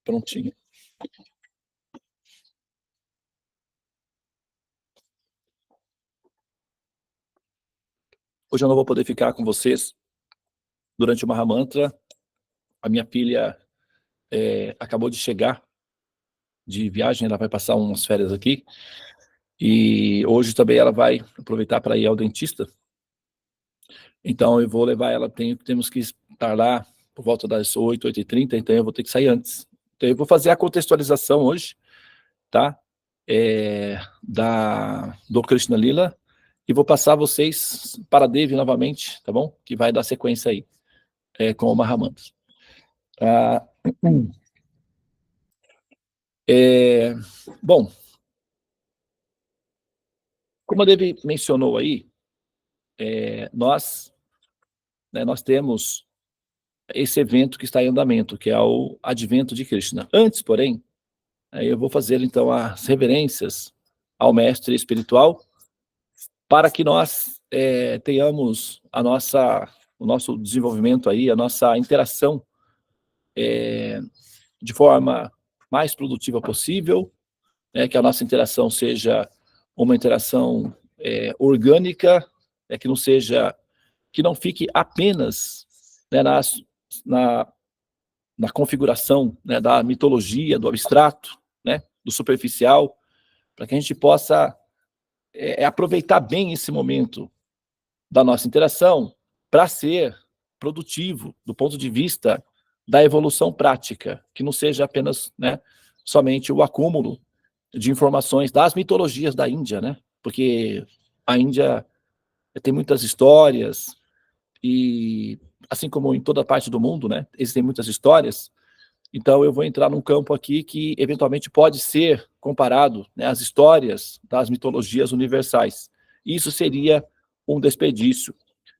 Prontinho. Hoje eu não vou poder ficar com vocês durante o Mahamantra. A minha filha acabou de chegar de viagem, ela vai passar umas férias aqui. E hoje também ela vai aproveitar para ir ao dentista. Então eu vou levar ela, temos que estar lá por volta das 8, 8h30, então eu vou ter que sair antes. Então eu vou fazer a contextualização hoje, tá? Do Krishna Lila, e vou passar vocês para a Devi novamente, tá bom? Que vai dar sequência aí, com o Mahamantra. Bom, como a Devi mencionou aí, nós temos esse evento que está em andamento, que é o Advento de Krishna. Antes, porém, eu vou fazer então as reverências ao mestre espiritual, para que nós tenhamos o nosso desenvolvimento aí, a nossa interação de forma mais produtiva possível, que a nossa interação seja uma interação orgânica, que não fique apenas na configuração da mitologia, do abstrato, do superficial, para que a gente possa aproveitar bem esse momento da nossa interação para ser produtivo do ponto de vista da evolução prática, que não seja apenas somente o acúmulo de informações das mitologias da Índia, porque a Índia tem muitas histórias, e assim como em toda parte do mundo, existem muitas histórias. Então eu vou entrar num campo aqui que eventualmente pode ser comparado às histórias das mitologias universais. Isso seria um desperdício,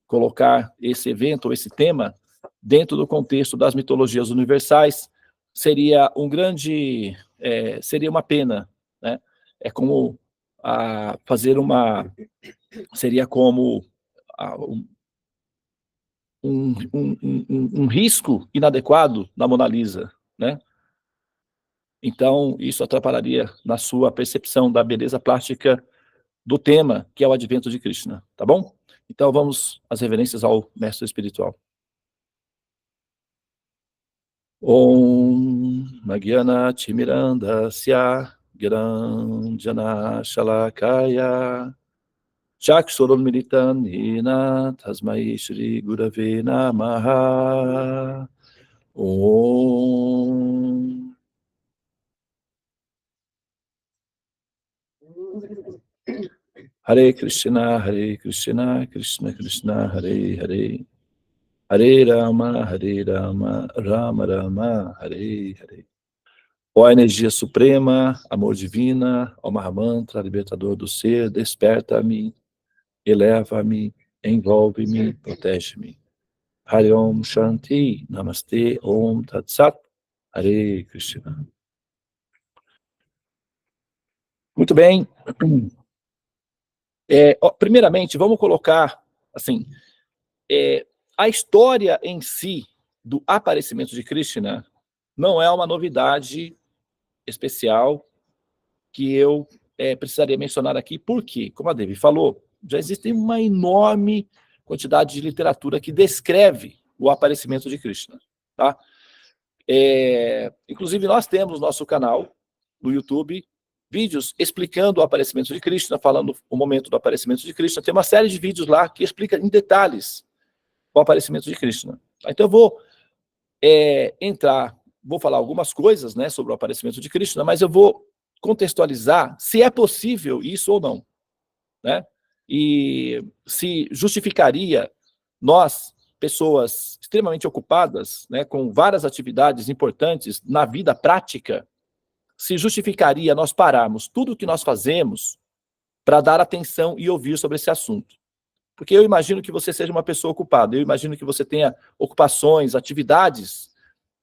colocar esse evento, ou esse tema, dentro do contexto das mitologias universais. Seria uma pena, é como fazer seria como um risco inadequado na Mona Lisa, Então, isso atrapalharia na sua percepção da beleza plástica do tema, que é o Advento de Krishna, tá bom? Então, vamos às reverências ao mestre espiritual. Om Magyana Timirandasya Gyananjana Shalakaya Chakshurunmilitan Hina Tasmai Shri Gurave Namaha. Om. Hare Krishna, Krishna Krishna, Hare Hare, Hare Rama, Rama Rama, Hare Hare. Ó energia suprema, amor divina, ó Mahamantra, libertador do ser, desperta-me, eleva-me, envolve-me, protege-me. Hare Om Shanti, Namaste, Om Tat Sat, Hare Krishna. Muito bem. Primeiramente, vamos colocar, assim, a história em si do aparecimento de Krishna não é uma novidade especial que eu precisaria mencionar aqui, porque, como a Devi falou, já existe uma enorme quantidade de literatura que descreve o aparecimento de Krishna, tá? Inclusive, nós temos no nosso canal, no YouTube, vídeos explicando o aparecimento de Krishna, falando o momento do aparecimento de Krishna. Tem uma série de vídeos lá que explica em detalhes o aparecimento de Krishna. Então eu vou vou falar algumas coisas sobre o aparecimento de Krishna, mas eu vou contextualizar se é possível isso ou não, e se justificaria nós, pessoas extremamente ocupadas, com várias atividades importantes na vida prática, se justificaria nós pararmos tudo o que nós fazemos para dar atenção e ouvir sobre esse assunto. Porque eu imagino que você seja uma pessoa ocupada, eu imagino que você tenha ocupações, atividades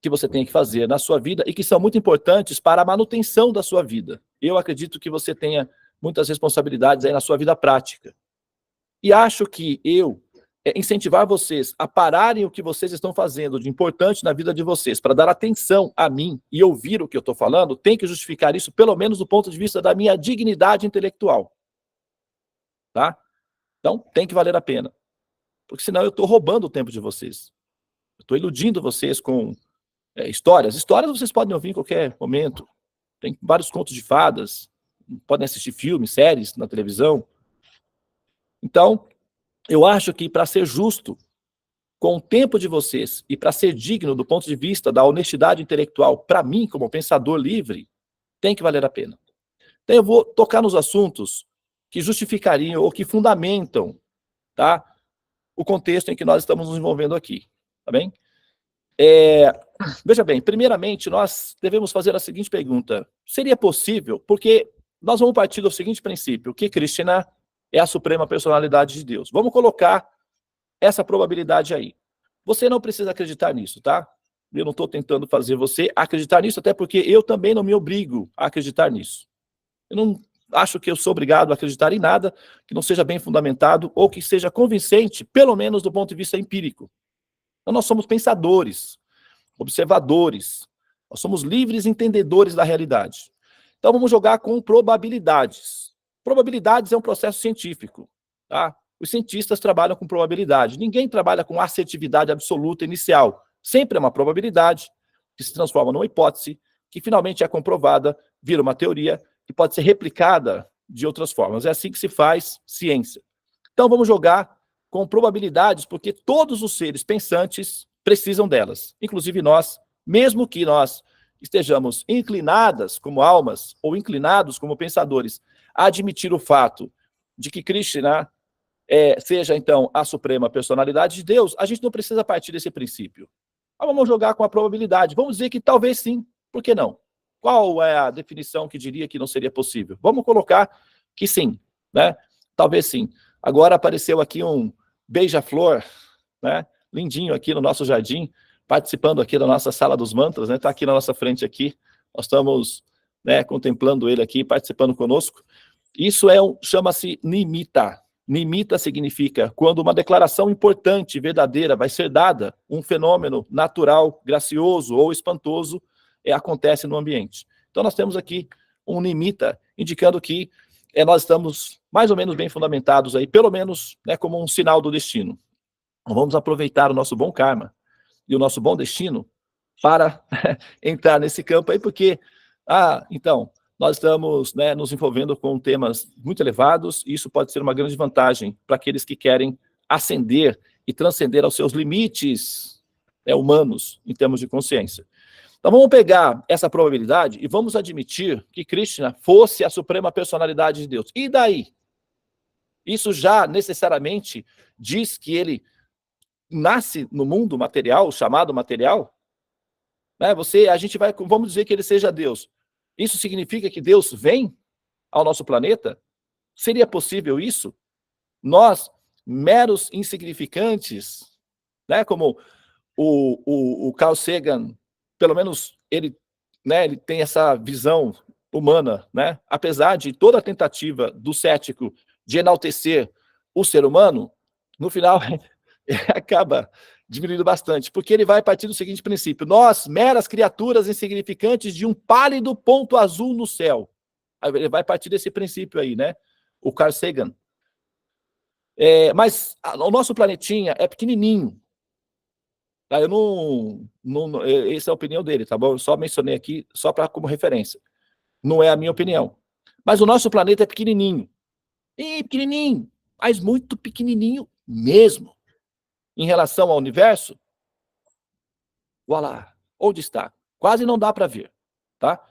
que você tem que fazer na sua vida e que são muito importantes para a manutenção da sua vida. Eu acredito que você tenha muitas responsabilidades aí na sua vida prática. E acho que eu incentivar vocês a pararem o que vocês estão fazendo de importante na vida de vocês, para dar atenção a mim e ouvir o que eu estou falando, tem que justificar isso, pelo menos do ponto de vista da minha dignidade intelectual. Tá? Então, tem que valer a pena. Porque senão eu estou roubando o tempo de vocês. Eu estou iludindo vocês com histórias. Histórias vocês podem ouvir em qualquer momento. Tem vários contos de fadas, podem assistir filmes, séries na televisão. Então, eu acho que para ser justo com o tempo de vocês e para ser digno do ponto de vista da honestidade intelectual, para mim, como pensador livre, tem que valer a pena. Então eu vou tocar nos assuntos que justificariam ou que fundamentam, tá, o contexto em que nós estamos nos envolvendo aqui, tá bem? Veja bem, primeiramente, nós devemos fazer a seguinte pergunta. Seria possível, porque nós vamos partir do seguinte princípio, que Krishna é a suprema personalidade de Deus. Vamos colocar essa probabilidade aí. Você não precisa acreditar nisso, tá? Eu não estou tentando fazer você acreditar nisso, até porque eu também não me obrigo a acreditar nisso. Eu não acho que eu sou obrigado a acreditar em nada que não seja bem fundamentado ou que seja convincente, pelo menos do ponto de vista empírico. Então nós somos pensadores, observadores, nós somos livres entendedores da realidade. Então vamos jogar com probabilidades. Probabilidades é um processo científico, tá? Os cientistas trabalham com probabilidade. Ninguém trabalha com assertividade absoluta inicial. Sempre é uma probabilidade que se transforma numa hipótese, que finalmente é comprovada, vira uma teoria, que pode ser replicada de outras formas. É assim que se faz ciência. Então vamos jogar com probabilidades, porque todos os seres pensantes precisam delas, inclusive nós, mesmo que nós estejamos inclinadas como almas, ou inclinados como pensadores, a admitir o fato de que Krishna seja, então, a suprema personalidade de Deus, a gente não precisa partir desse princípio. Então, vamos jogar com a probabilidade. Vamos dizer que talvez sim. Por que não? Qual é a definição que diria que não seria possível? Vamos colocar que sim, né? Talvez sim. Agora apareceu aqui um beija-flor, né? Lindinho aqui no nosso jardim, participando aqui da nossa sala dos mantras, né? Está aqui na nossa frente aqui. Nós estamos, né, contemplando ele aqui, participando conosco. Isso chama-se nimitta. Nimitta significa quando uma declaração importante, verdadeira, vai ser dada, um fenômeno natural, gracioso ou espantoso, acontece no ambiente. Então nós temos aqui um nimitta, indicando que nós estamos mais ou menos bem fundamentados aí, pelo menos, né, como um sinal do destino. Então, vamos aproveitar o nosso bom karma e o nosso bom destino para entrar nesse campo aí, porque, então, nós estamos, né, nos envolvendo com temas muito elevados, e isso pode ser uma grande vantagem para aqueles que querem ascender e transcender aos seus limites humanos em termos de consciência. Então vamos pegar essa probabilidade e vamos admitir que Krishna fosse a suprema personalidade de Deus. E daí? Isso já necessariamente diz que ele nasce no mundo material, chamado material? Né? Vamos dizer que ele seja Deus. Isso significa que Deus vem ao nosso planeta? Seria possível isso? Nós, meros insignificantes, né, como o Carl Sagan, pelo menos ele tem essa visão humana, né? Apesar de toda a tentativa do cético de enaltecer o ser humano, no final acaba diminuindo bastante, porque ele vai partir do seguinte princípio: nós, meras criaturas insignificantes de um pálido ponto azul no céu. Ele vai partir desse princípio aí, né? O Carl Sagan. Mas o nosso planetinha é pequenininho. Tá? Essa é a opinião dele, tá bom? Eu só mencionei aqui, só como referência. Não é a minha opinião. Mas o nosso planeta é pequenininho. Pequenininho, mas muito pequenininho mesmo. Em relação ao universo, voilá, onde está? Quase não dá para ver, tá?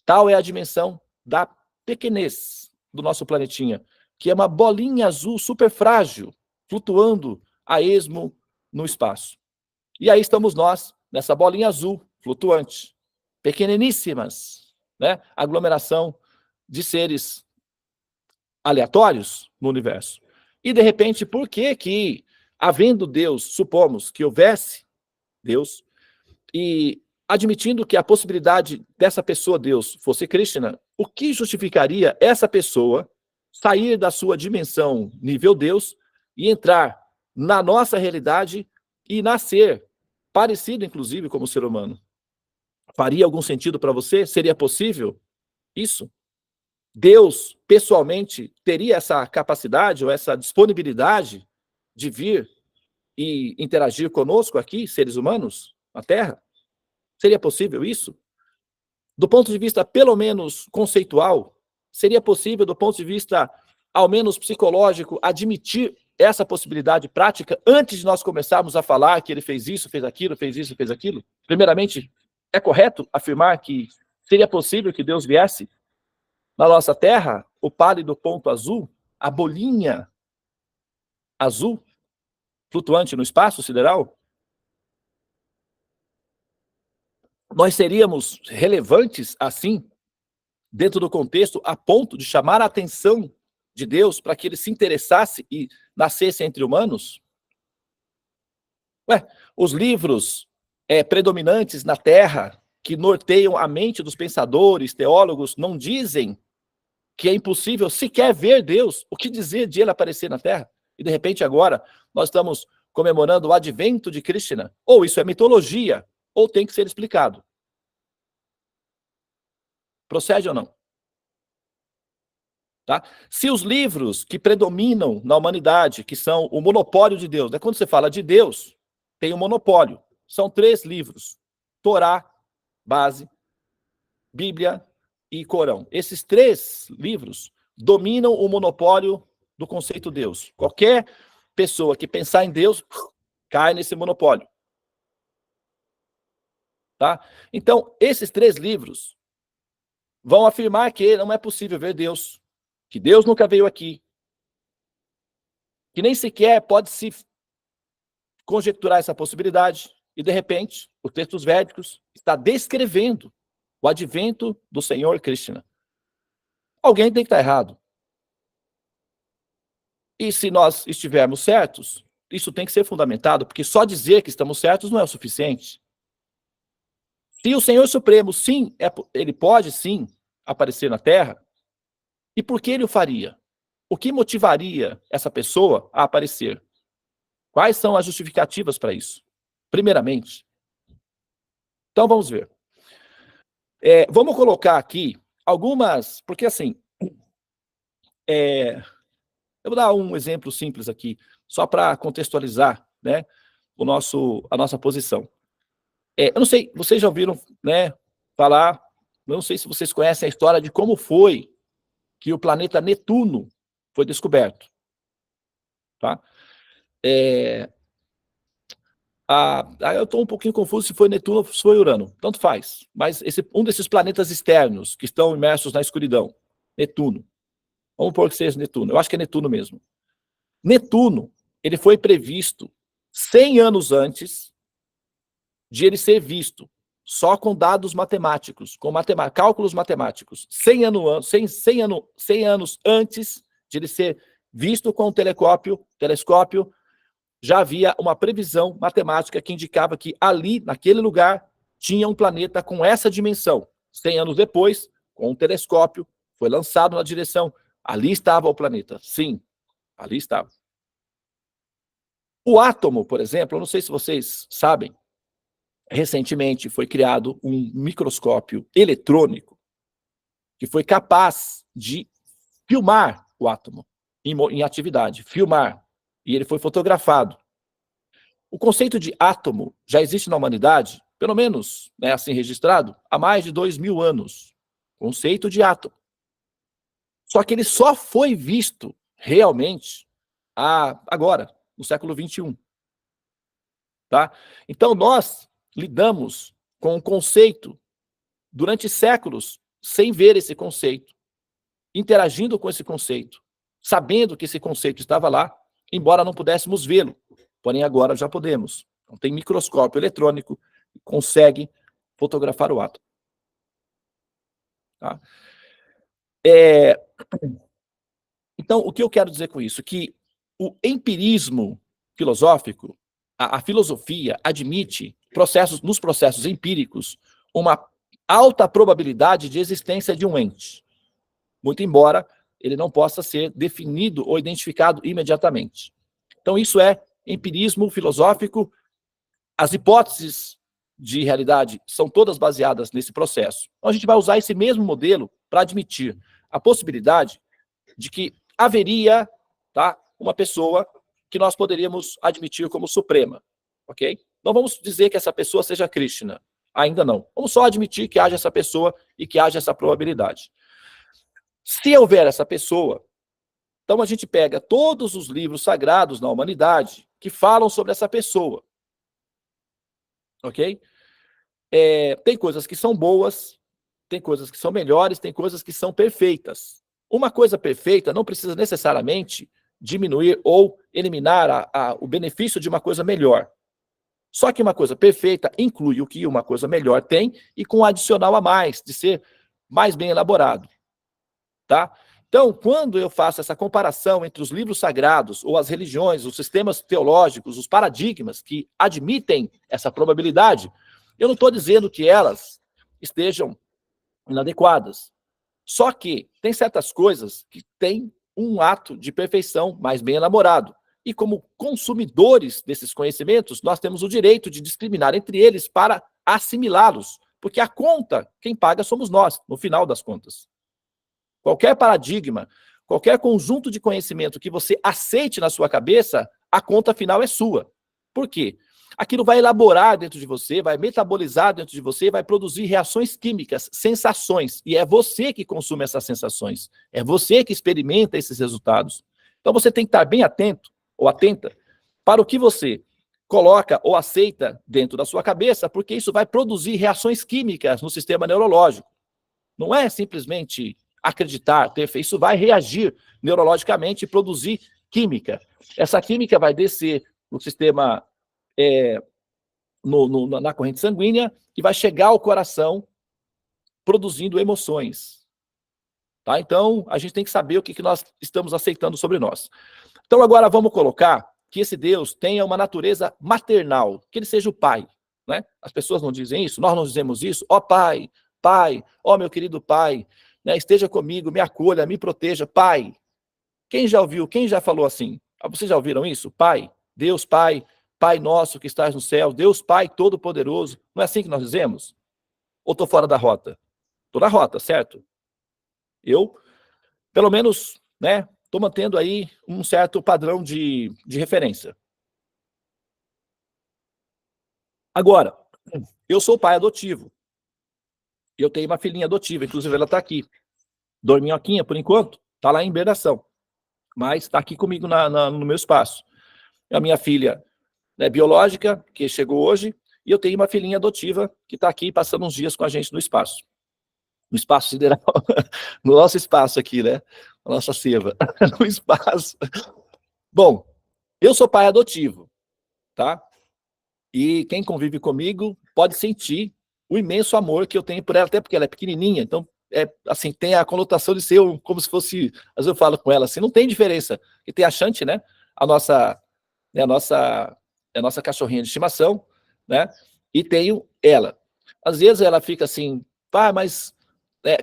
Tal é a dimensão da pequenez do nosso planetinha, que é uma bolinha azul super frágil, flutuando a esmo no espaço. E aí estamos nós, nessa bolinha azul, flutuante, pequeniníssimas, né? Aglomeração de seres aleatórios no universo. E, de repente, por que havendo Deus, supomos que houvesse Deus, e admitindo que a possibilidade dessa pessoa, Deus, fosse Krishna, o que justificaria essa pessoa sair da sua dimensão nível Deus e entrar na nossa realidade e nascer parecido, inclusive, como ser humano. Faria algum sentido para você? Seria possível isso? Deus, pessoalmente, teria essa capacidade ou essa disponibilidade de vir e interagir conosco aqui, seres humanos, na Terra? Seria possível isso? Do ponto de vista, pelo menos, conceitual, seria possível, do ponto de vista, ao menos psicológico, admitir essa possibilidade prática antes de nós começarmos a falar que ele fez isso, fez aquilo, fez isso, fez aquilo? Primeiramente, é correto afirmar que seria possível que Deus viesse na nossa Terra, o pálido ponto azul, a bolinha azul, flutuante no espaço sideral? Nós seríamos relevantes assim, dentro do contexto, a ponto de chamar a atenção de Deus para que ele se interessasse e nascesse entre humanos? Ué, os livros predominantes na Terra, que norteiam a mente dos pensadores, teólogos, não dizem que é impossível sequer ver Deus, o que dizer de ele aparecer na Terra? E de repente agora nós estamos comemorando o advento de Krishna. Ou isso é mitologia, ou tem que ser explicado. Procede ou não? Tá? Se os livros que predominam na humanidade, que são o monopólio de Deus, né? Quando você fala de Deus, tem um monopólio. São 3 livros: Torá, base, Bíblia e Corão. Esses 3 livros dominam o monopólio do conceito Deus. Qualquer pessoa que pensar em Deus cai nesse monopólio. Tá? Então, esses 3 livros vão afirmar que não é possível ver Deus, que Deus nunca veio aqui, que nem sequer pode se conjecturar essa possibilidade, e de repente, os textos védicos está descrevendo o advento do Senhor Krishna. Alguém tem que estar errado. E se nós estivermos certos, isso tem que ser fundamentado, porque só dizer que estamos certos não é o suficiente. Se o Senhor Supremo, sim, ele pode sim aparecer na Terra, e por que ele o faria? O que motivaria essa pessoa a aparecer? Quais são as justificativas para isso? Primeiramente. Então vamos ver. Vamos colocar aqui algumas, porque assim, eu vou dar um exemplo simples aqui, só para contextualizar, né, a nossa posição. Eu não sei, vocês já ouviram, né, falar, não sei se vocês conhecem a história de como foi que o planeta Netuno foi descoberto. Tá? Eu estou um pouquinho confuso se foi Netuno ou se foi Urano, tanto faz, mas um desses planetas externos que estão imersos na escuridão, Netuno, vamos supor que seja Netuno, eu acho que é Netuno mesmo. Netuno, ele foi previsto 100 anos antes de ele ser visto, só com dados matemáticos, com cálculos matemáticos, 100 anos antes de ele ser visto com o telescópio, já havia uma previsão matemática que indicava que ali, naquele lugar, tinha um planeta com essa dimensão. 100 anos depois, com um telescópio, foi lançado na direção, ali estava o planeta. Sim, ali estava. O átomo, por exemplo, eu não sei se vocês sabem, recentemente foi criado um microscópio eletrônico que foi capaz de filmar o átomo em atividade, filmar, e ele foi fotografado. O conceito de átomo já existe na humanidade, pelo menos, né, assim registrado, há mais de 2.000 anos. Conceito de átomo. Só que ele só foi visto realmente agora, no século XXI. Tá? Então, nós lidamos com um conceito durante séculos sem ver esse conceito, interagindo com esse conceito, sabendo que esse conceito estava lá, embora não pudéssemos vê-lo. Porém, agora já podemos. Então, tem microscópio eletrônico que consegue fotografar o átomo. Tá? Então, o que eu quero dizer com isso? Que o empirismo filosófico, a filosofia admite nos processos empíricos uma alta probabilidade de existência de um ente, muito embora ele não possa ser definido ou identificado imediatamente. Então, isso é empirismo filosófico, as hipóteses de realidade são todas baseadas nesse processo. Então, a gente vai usar esse mesmo modelo para admitir a possibilidade de que haveria, tá, uma pessoa que nós poderíamos admitir como suprema, ok? Não vamos dizer que essa pessoa seja Krishna, ainda não. Vamos só admitir que haja essa pessoa e que haja essa probabilidade. Se houver essa pessoa, então a gente pega todos os livros sagrados na humanidade que falam sobre essa pessoa, ok? Tem coisas que são boas, tem coisas que são melhores, tem coisas que são perfeitas. Uma coisa perfeita não precisa necessariamente diminuir ou eliminar o benefício de uma coisa melhor. Só que uma coisa perfeita inclui o que uma coisa melhor tem e com um adicional a mais, de ser mais bem elaborado. Tá? Então, quando eu faço essa comparação entre os livros sagrados, ou as religiões, os sistemas teológicos, os paradigmas que admitem essa probabilidade, eu não estou dizendo que elas estejam inadequadas. Só que tem certas coisas que têm um ato de perfeição mais bem elaborado. E como consumidores desses conhecimentos, nós temos o direito de discriminar entre eles para assimilá-los. Porque a conta, quem paga somos nós, no final das contas. Qualquer paradigma, qualquer conjunto de conhecimento que você aceite na sua cabeça, a conta final é sua. Por quê? Aquilo vai elaborar dentro de você, vai metabolizar dentro de você, vai produzir reações químicas, sensações. E é você que consome essas sensações. É você que experimenta esses resultados. Então você tem que estar bem atento ou atenta para o que você coloca ou aceita dentro da sua cabeça, porque isso vai produzir reações químicas no sistema neurológico. Não é simplesmente acreditar, ter fé. Isso vai reagir neurologicamente e produzir química. Essa química vai descer no sistema, na corrente sanguínea, e vai chegar ao coração produzindo emoções. Tá? Então, a gente tem que saber o que nós estamos aceitando sobre nós. Então, agora vamos colocar que esse Deus tenha uma natureza maternal, que ele seja o pai. Né? As pessoas não dizem isso, nós não dizemos isso. Ó pai, pai, ó meu querido pai, né? Esteja comigo, me acolha, me proteja, pai. Quem já ouviu, quem já falou assim? Vocês já ouviram isso? Pai, Deus Pai, Pai nosso que estás no céu, Deus Pai Todo-Poderoso. Não é assim que nós dizemos? Ou estou fora da rota? Estou na rota, certo? Eu, pelo menos, né, estou mantendo aí um certo padrão de referência. Agora, eu sou pai adotivo. Eu tenho uma filhinha adotiva, inclusive ela está aqui. Dorminhoquinha, por enquanto, está lá em hibernação. Mas está aqui comigo no meu espaço. A minha filha biológica, que chegou hoje, e eu tenho uma filhinha adotiva que está aqui passando uns dias com a gente no espaço. No espaço sideral, no nosso espaço aqui, né? A nossa seva, no espaço. Bom, eu sou pai adotivo, tá? E quem convive comigo pode sentir o imenso amor que eu tenho por ela, até porque ela é pequenininha, então, assim, tem a conotação de ser como se fosse, às vezes eu falo com ela assim, não tem diferença, e tem a Shanti, né? A nossa cachorrinha de estimação, né? E tenho ela. Às vezes ela fica assim, mas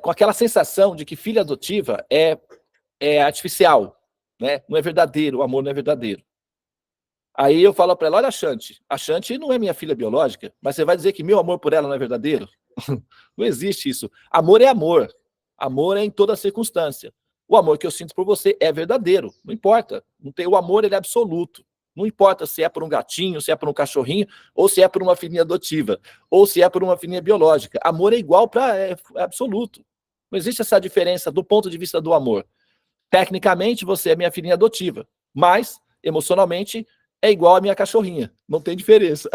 com aquela sensação de que filha adotiva é artificial, né? Não é verdadeiro, o amor não é verdadeiro. Aí eu falo para ela, olha a Shanti não é minha filha biológica, mas você vai dizer que meu amor por ela não é verdadeiro? Não existe isso. Amor é amor. Amor é em toda circunstância. O amor que eu sinto por você é verdadeiro, não importa. Não tem, o amor ele é absoluto. Não importa se é por um gatinho, se é por um cachorrinho, ou se é por uma filhinha adotiva, ou se é por uma filhinha biológica. Amor é igual é absoluto. Não existe essa diferença do ponto de vista do amor. Tecnicamente, você é minha filhinha adotiva, mas, emocionalmente, é igual a minha cachorrinha. Não tem diferença.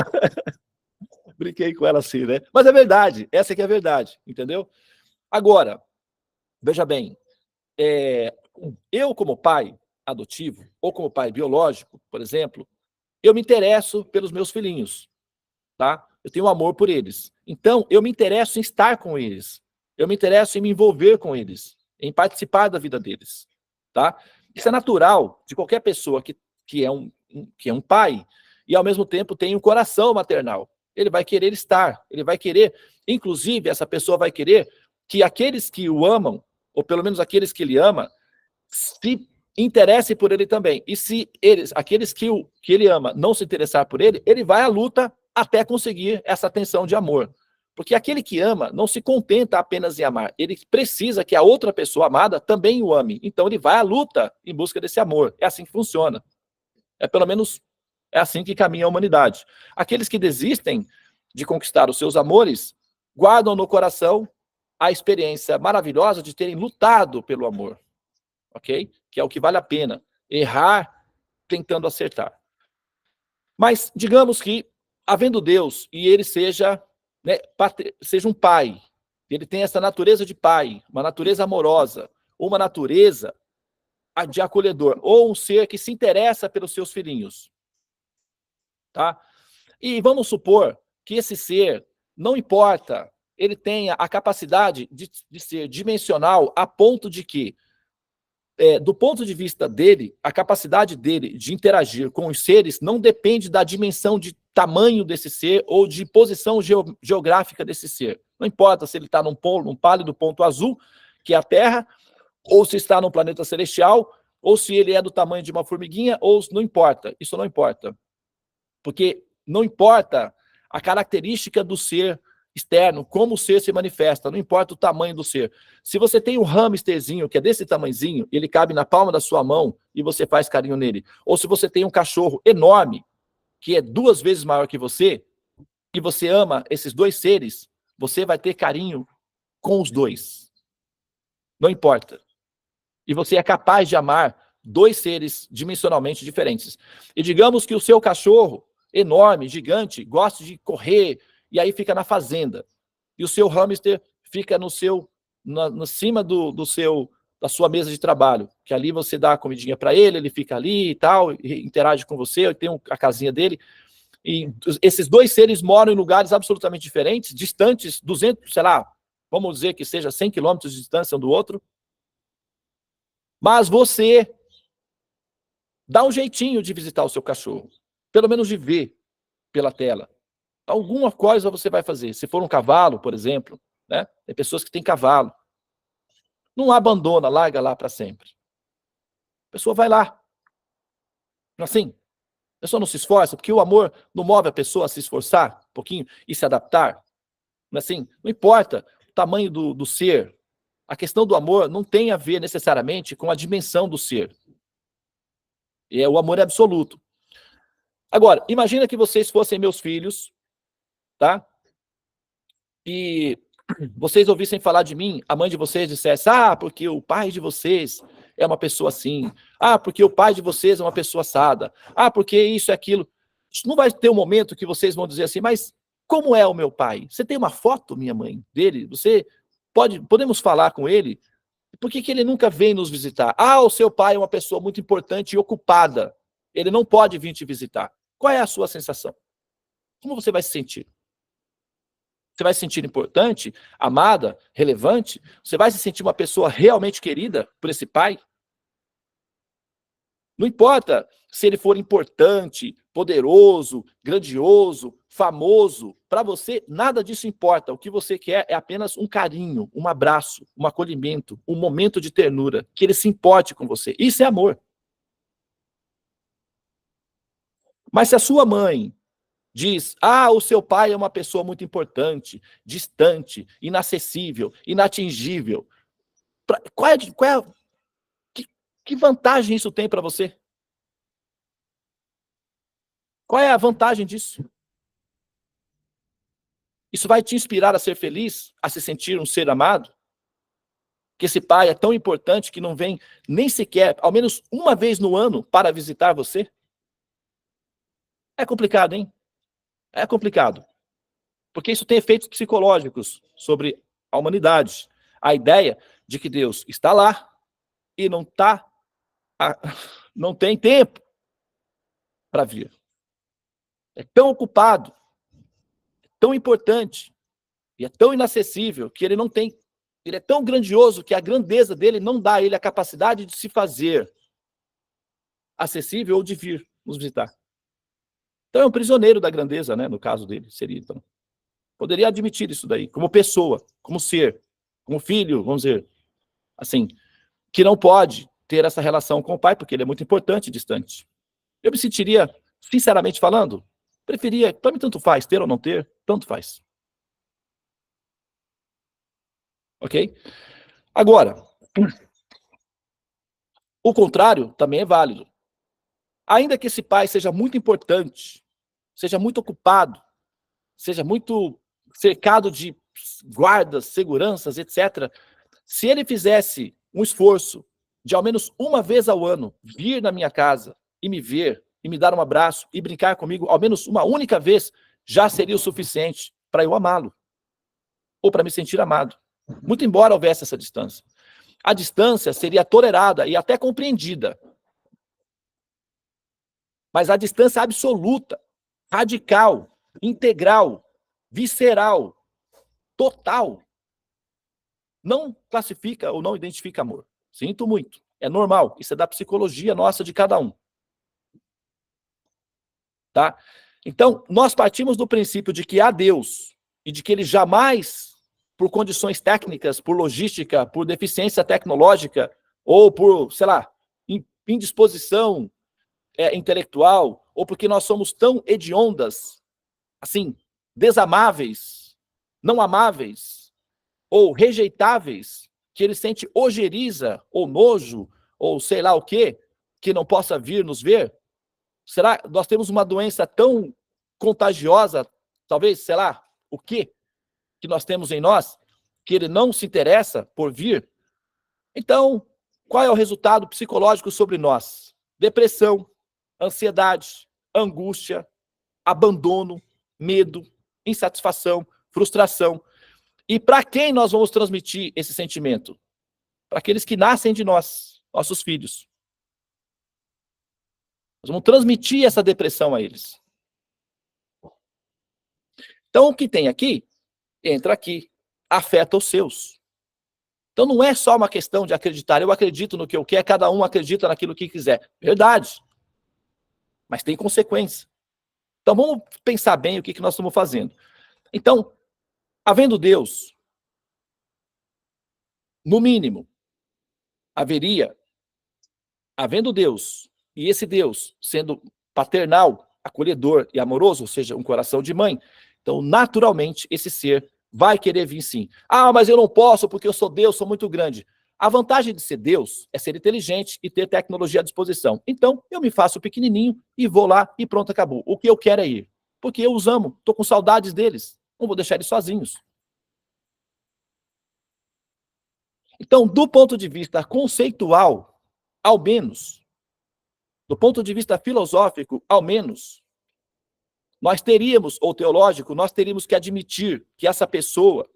Brinquei com ela assim, né? Mas é verdade. Essa aqui é a verdade, entendeu? Agora, veja bem, eu como pai adotivo, ou como pai biológico, por exemplo, eu me interesso pelos meus filhinhos, tá? Eu tenho amor por eles. Então, eu me interesso em estar com eles. Eu me interesso em me envolver com eles, em participar da vida deles, tá? Isso é natural de qualquer pessoa que é um pai e, ao mesmo tempo, tem um coração maternal. Ele vai querer estar, ele vai querer, inclusive, essa pessoa vai querer que aqueles que o amam, ou pelo menos aqueles que ele ama, se interesse por ele também. E se aqueles que ele ama não se interessar por ele, ele vai à luta até conseguir essa atenção de amor. Porque aquele que ama não se contenta apenas em amar, ele precisa que a outra pessoa amada também o ame. Então ele vai à luta em busca desse amor. É assim que funciona. Pelo menos é assim que caminha a humanidade. Aqueles que desistem de conquistar os seus amores, guardam no coração a experiência maravilhosa de terem lutado pelo amor. Ok? Que é o que vale a pena. Errar tentando acertar. Mas digamos que, havendo Deus, e ele seja, né, seja um pai, ele tem essa natureza de pai, uma natureza amorosa, uma natureza de acolhedor, ou um ser que se interessa pelos seus filhinhos. Tá? E vamos supor que esse ser, não importa, ele tenha a capacidade de ser dimensional a ponto de que, do ponto de vista dele, a capacidade dele de interagir com os seres não depende da dimensão de tamanho desse ser ou de posição geográfica desse ser. Não importa se ele está num pálido ponto azul, que é a Terra, ou se está num planeta celestial, ou se ele é do tamanho de uma formiguinha, ou não importa. Isso não importa. Porque não importa a característica do ser externo, como o ser se manifesta, não importa o tamanho do ser. Se você tem um hamsterzinho que é desse tamanhozinho, ele cabe na palma da sua mão e você faz carinho nele, ou se você tem um cachorro enorme, que é 2 vezes maior que você, e você ama esses 2 seres, você vai ter carinho com os 2. Não importa. E você é capaz de amar 2 seres dimensionalmente diferentes. E digamos que o seu cachorro, enorme, gigante, gosta de correr, e aí fica na fazenda. E o seu hamster fica no cima da sua mesa de trabalho, que ali você dá a comidinha para ele, ele fica ali e tal, e interage com você, tem a casinha dele. E esses 2 seres moram em lugares absolutamente diferentes, distantes, 200, sei lá, vamos dizer que seja 100 quilômetros de distância um do outro. Mas você dá um jeitinho de visitar o seu cachorro, pelo menos de ver pela tela. Alguma coisa você vai fazer. Se for um cavalo, por exemplo, né? Tem pessoas que têm cavalo. Não abandona, larga lá para sempre. A pessoa vai lá. Assim, a pessoa não se esforça, porque o amor não move a pessoa a se esforçar um pouquinho e se adaptar. Assim, não importa o tamanho do ser. A questão do amor não tem a ver necessariamente com a dimensão do ser. O amor é absoluto. Agora, imagina que vocês fossem meus filhos, tá? E vocês ouvissem falar de mim, a mãe de vocês dissesse, porque o pai de vocês é uma pessoa assim, porque o pai de vocês é uma pessoa assada, porque isso é aquilo. Não vai ter um momento que vocês vão dizer assim, mas como é o meu pai? Você tem uma foto, minha mãe, dele? Podemos falar com ele? Por que ele nunca vem nos visitar? O seu pai é uma pessoa muito importante e ocupada. Ele não pode vir te visitar. Qual é a sua sensação? Como você vai se sentir? Você vai se sentir importante, amada, relevante? Você vai se sentir uma pessoa realmente querida por esse pai? Não importa se ele for importante, poderoso, grandioso, famoso. Para você, nada disso importa. O que você quer é apenas um carinho, um abraço, um acolhimento, um momento de ternura, que ele se importe com você. Isso é amor. Mas se a sua mãe diz, o seu pai é uma pessoa muito importante, distante, inacessível, inatingível, que vantagem isso tem para você? Qual é a vantagem disso? Isso vai te inspirar a ser feliz, a se sentir um ser amado? Que esse pai é tão importante que não vem nem sequer, ao menos uma vez no ano, para visitar você? É complicado, hein? É complicado. Porque isso tem efeitos psicológicos sobre a humanidade. A ideia de que Deus está lá e não tem tempo para vir. É tão ocupado, é tão importante e é tão inacessível que ele não tem. Ele é tão grandioso que a grandeza dele não dá a ele a capacidade de se fazer acessível ou de vir nos visitar. Então é um prisioneiro da grandeza, né? No caso dele, seria então. Poderia admitir isso daí, como pessoa, como ser, como filho, vamos dizer, assim, que não pode ter essa relação com o pai, porque ele é muito importante e distante. Eu me sentiria, sinceramente falando, preferia, para mim tanto faz, ter ou não ter, tanto faz. Ok? Agora, o contrário também é válido. Ainda que esse pai seja muito importante, seja muito ocupado, seja muito cercado de guardas, seguranças, etc., se ele fizesse um esforço de ao menos uma vez ao ano vir na minha casa e me ver, e me dar um abraço e brincar comigo, ao menos uma única vez, já seria o suficiente para eu amá-lo, ou para me sentir amado. Muito embora houvesse essa distância. A distância seria tolerada e até compreendida. Mas a distância absoluta, radical, integral, visceral, total, não classifica ou não identifica amor. Sinto muito. É normal. Isso é da psicologia nossa de cada um. Tá? Então, nós partimos do princípio de que há Deus e de que ele jamais, por condições técnicas, por logística, por deficiência tecnológica ou por, sei lá, indisposição intelectual, ou porque nós somos tão hediondas, assim, desamáveis, não amáveis, ou rejeitáveis, que ele sente ojeriza, ou nojo, ou sei lá o quê, que não possa vir nos ver? Será que nós temos uma doença tão contagiosa, talvez, sei lá, o quê que nós temos em nós, que ele não se interessa por vir? Então, qual é o resultado psicológico sobre nós? Depressão, ansiedade, angústia, abandono, medo, insatisfação, frustração. E para quem nós vamos transmitir esse sentimento? Para aqueles que nascem de nós, nossos filhos. Nós vamos transmitir essa depressão a eles. Então, o que tem aqui, entra aqui, afeta os seus. Então, não é só uma questão de acreditar, eu acredito no que eu quero, cada um acredita naquilo que quiser. Verdade. Mas tem consequência. Então, vamos pensar bem o que nós estamos fazendo. Então, havendo Deus, no mínimo, havendo Deus, e esse Deus sendo paternal, acolhedor e amoroso, ou seja, um coração de mãe, então, naturalmente, esse ser vai querer vir sim. Ah, mas eu não posso porque eu sou Deus, sou muito grande. A vantagem de ser Deus é ser inteligente e ter tecnologia à disposição. Então, eu me faço pequenininho e vou lá e pronto, acabou. O que eu quero é ir. Porque eu os amo, estou com saudades deles. Não vou deixar eles sozinhos. Então, do ponto de vista conceitual, ao menos, do ponto de vista filosófico, ao menos, nós teríamos, ou teológico, nós teríamos que admitir que essa pessoa,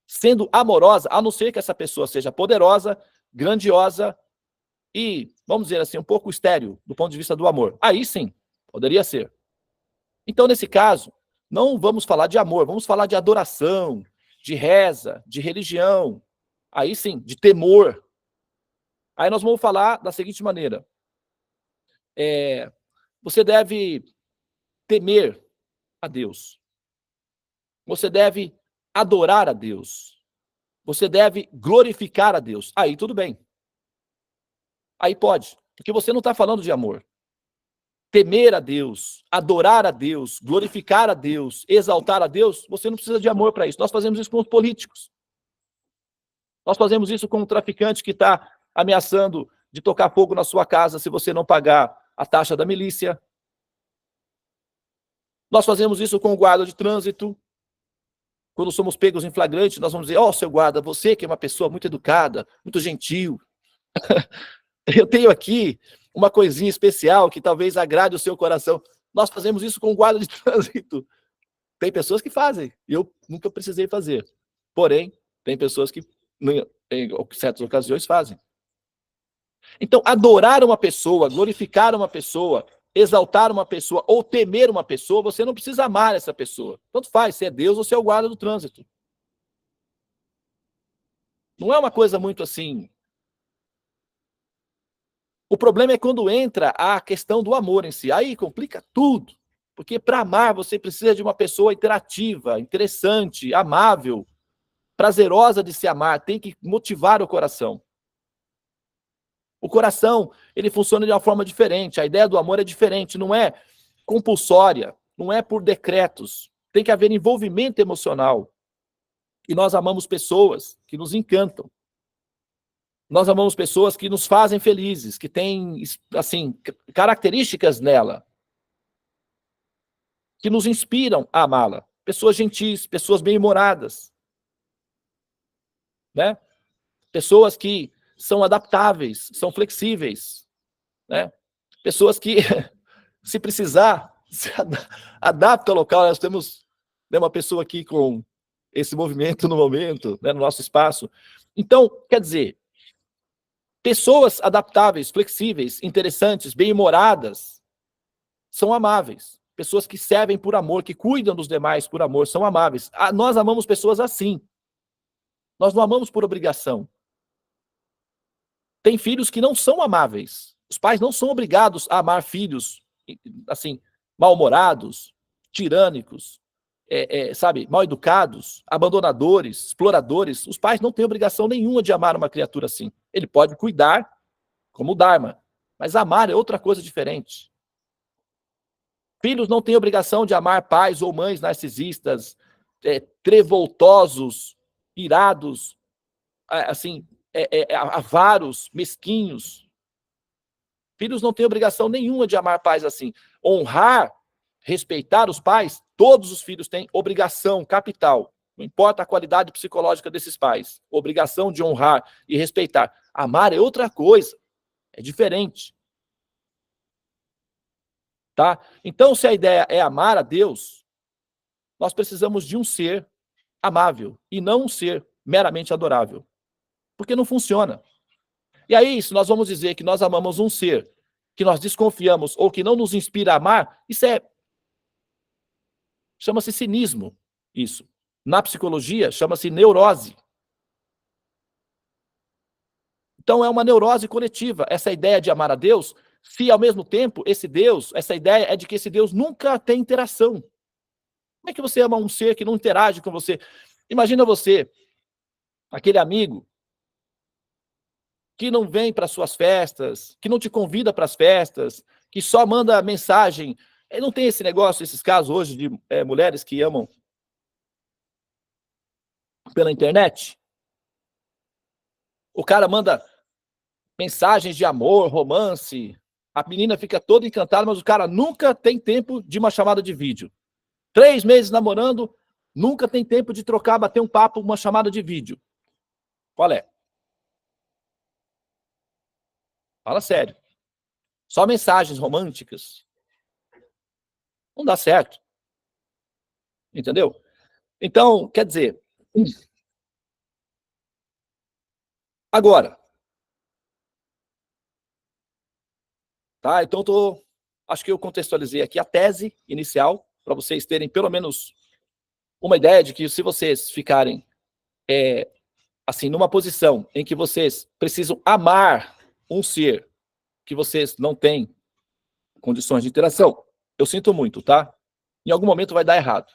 sendo amorosa, a não ser que essa pessoa seja poderosa, grandiosa e, vamos dizer assim, um pouco estéril do ponto de vista do amor. Aí sim, poderia ser. Então, nesse caso, não vamos falar de amor, vamos falar de adoração, de reza, de religião, aí sim, de temor. Aí nós vamos falar da seguinte maneira. Você deve temer a Deus. Você deve adorar a Deus. Você deve glorificar a Deus. Aí tudo bem. Aí pode. Porque você não está falando de amor. Temer a Deus, adorar a Deus, glorificar a Deus, exaltar a Deus, você não precisa de amor para isso. Nós fazemos isso com os políticos. Nós fazemos isso com um traficante que está ameaçando de tocar fogo na sua casa se você não pagar a taxa da milícia. Nós fazemos isso com o guarda de trânsito. Quando somos pegos em flagrante, nós vamos dizer, ó, seu guarda, você que é uma pessoa muito educada, muito gentil, eu tenho aqui uma coisinha especial que talvez agrade o seu coração. Nós fazemos isso com o guarda de trânsito. Tem pessoas que fazem, eu nunca precisei fazer. Porém, tem pessoas que, em certas ocasiões, fazem. Então, adorar uma pessoa, glorificar uma pessoa, exaltar uma pessoa ou temer uma pessoa, você não precisa amar essa pessoa. Tanto faz, se é Deus ou se é o guarda do trânsito. Não é uma coisa muito assim. O problema é quando entra a questão do amor em si. Aí complica tudo. Porque para amar você precisa de uma pessoa interativa, interessante, amável, prazerosa de se amar. Tem que motivar o coração. O coração, ele funciona de uma forma diferente. A ideia do amor é diferente, não é compulsória, não é por decretos. Tem que haver envolvimento emocional. E nós amamos pessoas que nos encantam. Nós amamos pessoas que nos fazem felizes, que têm, assim, características nela, que nos inspiram a amá-la. Pessoas gentis, pessoas bem-humoradas, né? Pessoas que são adaptáveis, são flexíveis, né? Pessoas que, se precisar, se adapta ao local. Nós temos, né, uma pessoa aqui com esse movimento no momento, né, no nosso espaço. Então, quer dizer, pessoas adaptáveis, flexíveis, interessantes, bem-humoradas, são amáveis. Pessoas que servem por amor, que cuidam dos demais por amor, são amáveis. Nós amamos pessoas assim. Nós não amamos por obrigação. Tem filhos que não são amáveis. Os pais não são obrigados a amar filhos, assim, mal-humorados, tirânicos, sabe, mal-educados, abandonadores, exploradores. Os pais não têm obrigação nenhuma de amar uma criatura assim. Ele pode cuidar, como o Dharma, mas amar é outra coisa diferente. Filhos não têm obrigação de amar pais ou mães narcisistas, trevoltosos, irados, assim, avaros, mesquinhos. Filhos não têm obrigação nenhuma de amar pais assim. Honrar, respeitar os pais, todos os filhos têm obrigação capital. Não importa a qualidade psicológica desses pais. Obrigação de honrar e respeitar. Amar é outra coisa. É diferente. Tá? Então, se a ideia é amar a Deus, nós precisamos de um ser amável e não um ser meramente adorável. Porque não funciona. E aí, se nós vamos dizer que nós amamos um ser que nós desconfiamos ou que não nos inspira a amar, isso chama-se cinismo, isso. Na psicologia, chama-se neurose. Então, é uma neurose coletiva, essa ideia de amar a Deus, se ao mesmo tempo esse Deus, essa ideia é de que esse Deus nunca tem interação. Como é que você ama um ser que não interage com você? Imagina você, aquele amigo que não vem para suas festas, que não te convida para as festas, que só manda mensagem. Não tem esse negócio, esses casos hoje de mulheres que amam pela internet? O cara manda mensagens de amor, romance, a menina fica toda encantada, mas o cara nunca tem tempo de uma chamada de vídeo. 3 meses namorando, nunca tem tempo de trocar, bater um papo, uma chamada de vídeo. Qual é? Fala sério. Só mensagens românticas. Não dá certo. Entendeu? Então, quer dizer... Agora. Tá? Então, acho que eu contextualizei aqui a tese inicial, para vocês terem pelo menos uma ideia de que se vocês ficarem assim, numa posição em que vocês precisam amar um ser que vocês não têm condições de interação, eu sinto muito, tá? Em algum momento vai dar errado.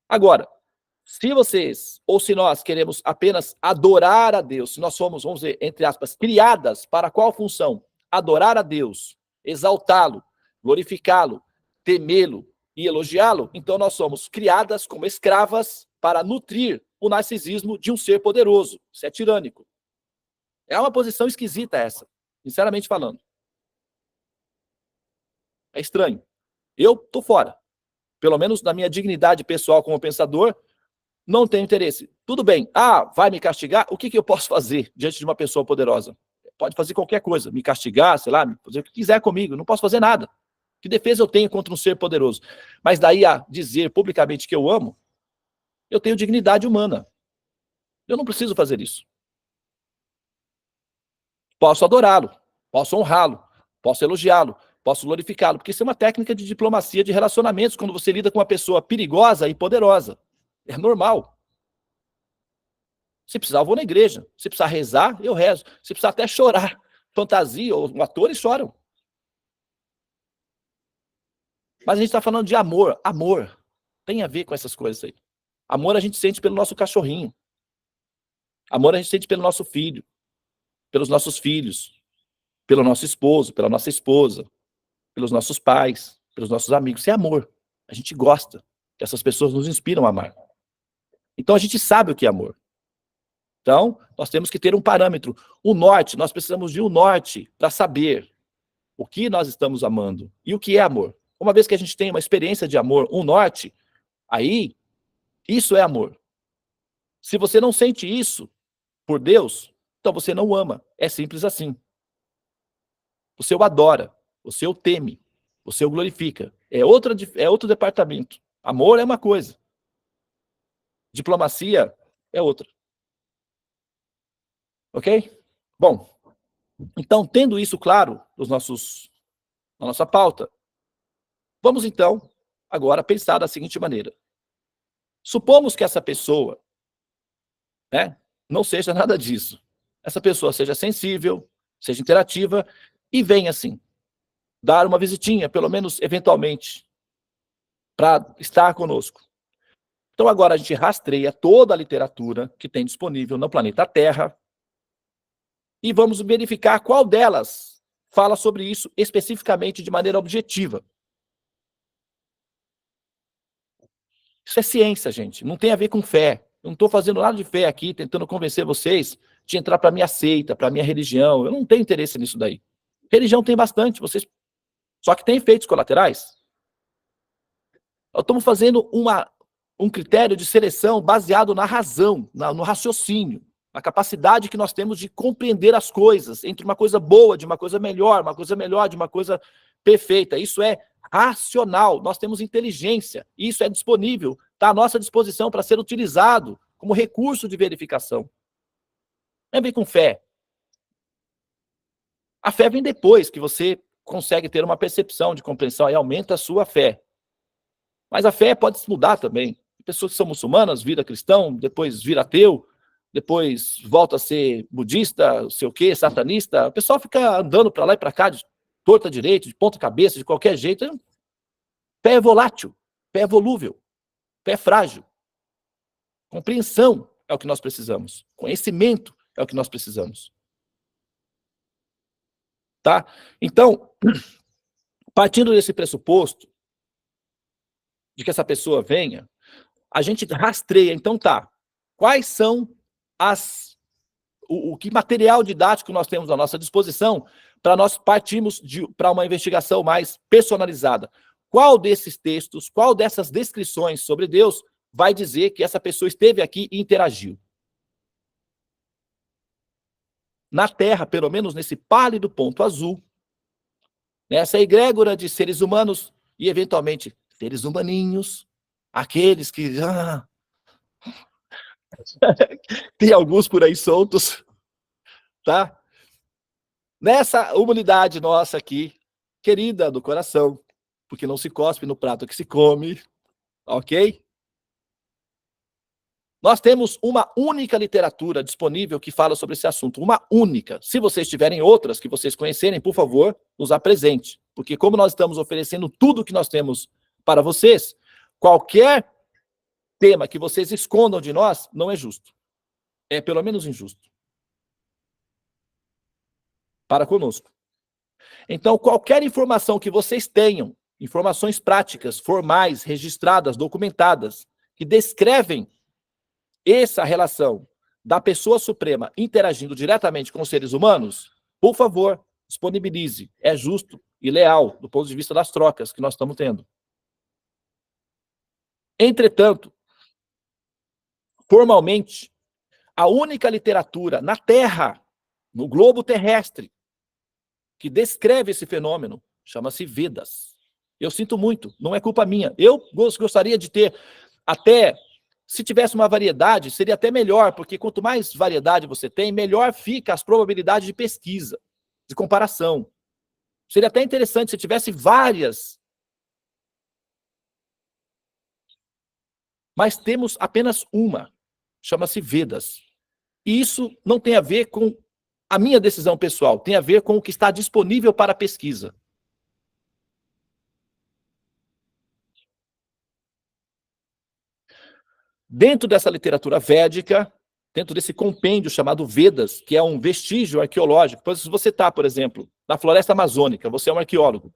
Agora, se vocês, ou se nós queremos apenas adorar a Deus, se nós somos, vamos dizer, entre aspas, criadas para qual função? Adorar a Deus, exaltá-lo, glorificá-lo, temê-lo e elogiá-lo, então nós somos criadas como escravas para nutrir o narcisismo de um ser poderoso. Isso é tirânico. É uma posição esquisita essa, sinceramente falando. É estranho. Eu tô fora. Pelo menos na minha dignidade pessoal como pensador, não tenho interesse. Tudo bem. Vai me castigar? O que eu posso fazer diante de uma pessoa poderosa? Pode fazer qualquer coisa. Me castigar, sei lá, fazer o que quiser comigo. Não posso fazer nada. Que defesa eu tenho contra um ser poderoso? Mas daí a dizer publicamente que eu amo, eu tenho dignidade humana. Eu não preciso fazer isso. Posso adorá-lo, posso honrá-lo, posso elogiá-lo, posso glorificá-lo, porque isso é uma técnica de diplomacia de relacionamentos quando você lida com uma pessoa perigosa e poderosa. É normal. Se precisar, eu vou na igreja. Se precisar rezar, eu rezo. Se precisar até chorar, fantasia, os atores choram. Mas a gente está falando de amor. Amor tem a ver com essas coisas aí. Amor a gente sente pelo nosso cachorrinho. Amor a gente sente pelo nosso filho. pelos nossos filhos, pelo nosso esposo, pela nossa esposa, pelos nossos pais, pelos nossos amigos. Isso é amor. A gente gosta. Essas pessoas nos inspiram a amar. Então a gente sabe o que é amor. Então, nós temos que ter um parâmetro. O norte, nós precisamos de um norte para saber o que nós estamos amando e o que é amor. Uma vez que a gente tem uma experiência de amor, um norte, aí, isso é amor. Se você não sente isso por Deus, então você não ama. É simples assim. Você o adora, você o teme, você o glorifica. É outro departamento. Amor é uma coisa. Diplomacia é outra. Ok? Bom, então, tendo isso claro na nossa pauta, vamos então agora pensar da seguinte maneira. Supomos que essa pessoa, né, não seja nada disso. Essa pessoa seja sensível, seja interativa e venha, assim, dar uma visitinha, pelo menos eventualmente, para estar conosco. Então agora a gente rastreia toda a literatura que tem disponível no planeta Terra e vamos verificar qual delas fala sobre isso especificamente de maneira objetiva. Isso é ciência, gente, não tem a ver com fé. Eu não estou fazendo nada de fé aqui, tentando convencer vocês de entrar para a minha seita, para a minha religião. Eu não tenho interesse nisso daí. Religião tem bastante, vocês... só que tem efeitos colaterais. Nós estamos fazendo um critério de seleção baseado na razão, no raciocínio, na capacidade que nós temos de compreender as coisas, entre uma coisa boa, de uma coisa melhor, de uma coisa perfeita. Isso é racional, nós temos inteligência, isso é disponível, está à nossa disposição para ser utilizado como recurso de verificação. Não é bem com fé. A fé vem depois que você consegue ter uma percepção de compreensão e aumenta a sua fé. Mas a fé pode se mudar também. Pessoas que são muçulmanas, vira cristão, depois vira ateu, depois volta a ser budista, sei o quê, satanista. O pessoal fica andando para lá e para cá, de torta direito, de ponta cabeça, de qualquer jeito. Fé é volátil, fé é volúvel, fé é frágil. Compreensão é o que nós precisamos. Conhecimento é o que nós precisamos. Tá? Então, partindo desse pressuposto, de que essa pessoa venha, a gente rastreia, então tá, quais são o que material didático nós temos à nossa disposição para nós partirmos para uma investigação mais personalizada. Qual desses textos, qual dessas descrições sobre Deus vai dizer que essa pessoa esteve aqui e interagiu? Na Terra, pelo menos nesse pálido ponto azul, nessa egrégora de seres humanos e, eventualmente, seres humaninhos, aqueles que... tem alguns por aí soltos, tá? Nessa humanidade nossa aqui, querida do coração, porque não se cospe no prato que se come, ok? Nós temos uma única literatura disponível que fala sobre esse assunto, uma única. Se vocês tiverem outras que vocês conhecerem, por favor, nos apresente. Porque como nós estamos oferecendo tudo que nós temos para vocês, qualquer tema que vocês escondam de nós não é justo. É pelo menos injusto. Para conosco. Então, qualquer informação que vocês tenham, informações práticas, formais, registradas, documentadas, que descrevem essa relação da pessoa suprema interagindo diretamente com os seres humanos, por favor, disponibilize. É justo e leal do ponto de vista das trocas que nós estamos tendo. Entretanto, formalmente, a única literatura na Terra, no globo terrestre, que descreve esse fenômeno, chama-se Vedas. Eu sinto muito, não é culpa minha. Eu gostaria de ter até... Se tivesse uma variedade, seria até melhor, porque quanto mais variedade você tem, melhor fica as probabilidades de pesquisa, de comparação. Seria até interessante se tivesse várias. Mas temos apenas uma, chama-se Vedas. E isso não tem a ver com a minha decisão pessoal, tem a ver com o que está disponível para pesquisa. Dentro dessa literatura védica, dentro desse compêndio chamado Vedas, que é um vestígio arqueológico. Pois se você está, por exemplo, na floresta amazônica, você é um arqueólogo.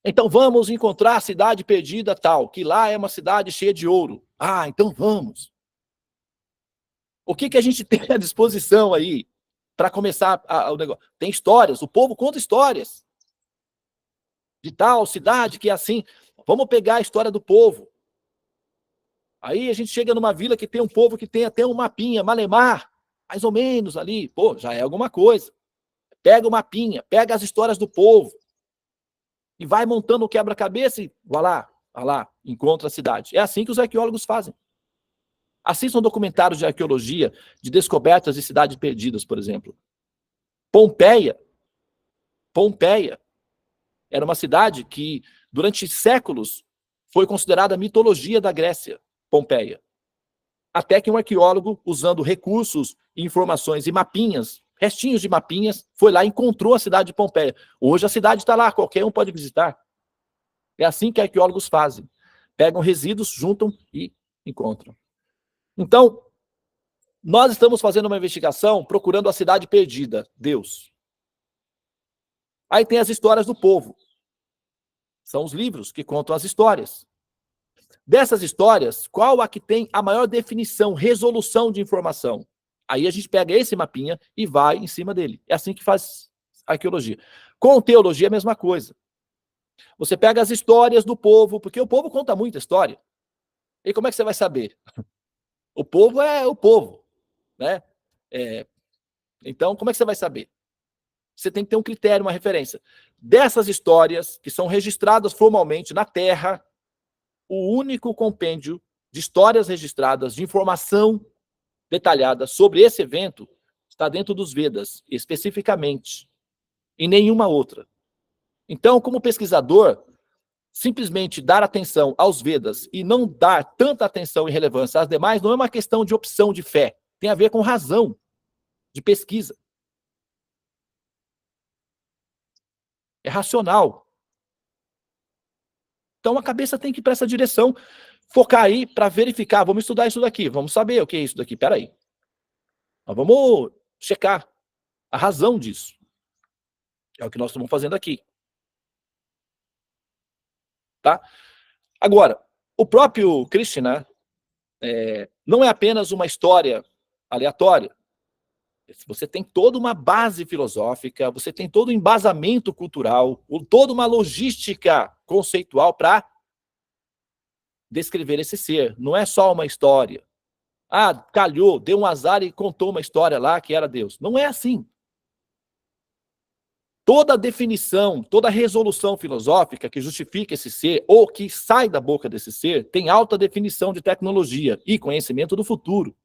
Então vamos encontrar a cidade perdida tal, que lá é uma cidade cheia de ouro. Ah, então vamos. O que a gente tem à disposição aí para começar o negócio? Tem histórias, o povo conta histórias de tal cidade que é assim. Vamos pegar a história do povo. Aí a gente chega numa vila que tem um povo que tem até um mapinha, Malemar, mais ou menos ali. Pô, já é alguma coisa. Pega o mapinha, pega as histórias do povo e vai montando o quebra-cabeça e vai lá, encontra a cidade. É assim que os arqueólogos fazem. Assistam documentários de arqueologia, de descobertas de cidades perdidas, por exemplo. Pompeia era uma cidade que, durante séculos, foi considerada a mitologia da Grécia, Pompeia. Até que um arqueólogo, usando recursos, informações e mapinhas, restinhos de mapinhas, foi lá e encontrou a cidade de Pompeia. Hoje a cidade está lá, qualquer um pode visitar. É assim que arqueólogos fazem. Pegam resíduos, juntam e encontram. Então, nós estamos fazendo uma investigação procurando a cidade perdida, Deus. Aí tem as histórias do povo. São os livros que contam as histórias. Dessas histórias, qual a que tem a maior definição, resolução de informação? Aí a gente pega esse mapinha e vai em cima dele. É assim que faz arqueologia. Com teologia é a mesma coisa. Você pega as histórias do povo, porque o povo conta muita história. E como é que você vai saber? O povo é o povo, né? Então, como é que você vai saber? Você tem que ter um critério, uma referência. Dessas histórias, que são registradas formalmente na Terra, o único compêndio de histórias registradas, de informação detalhada sobre esse evento, está dentro dos Vedas, especificamente, e nenhuma outra. Então, como pesquisador, simplesmente dar atenção aos Vedas e não dar tanta atenção e relevância às demais não é uma questão de opção de fé, tem a ver com razão de pesquisa. É racional. Então a cabeça tem que ir para essa direção, focar aí para verificar, vamos estudar isso daqui, vamos saber o que é isso daqui, peraí. Nós vamos checar a razão disso. É o que nós estamos fazendo aqui. Tá? Agora, o próprio Krishna não é apenas uma história aleatória. Você tem toda uma base filosófica, você tem todo um embasamento cultural, toda uma logística conceitual para descrever esse ser. Não é só uma história. Ah, calhou, deu um azar e contou uma história lá que era Deus. Não é assim. Toda definição, toda resolução filosófica que justifica esse ser ou que sai da boca desse ser tem alta definição de tecnologia e conhecimento do futuro.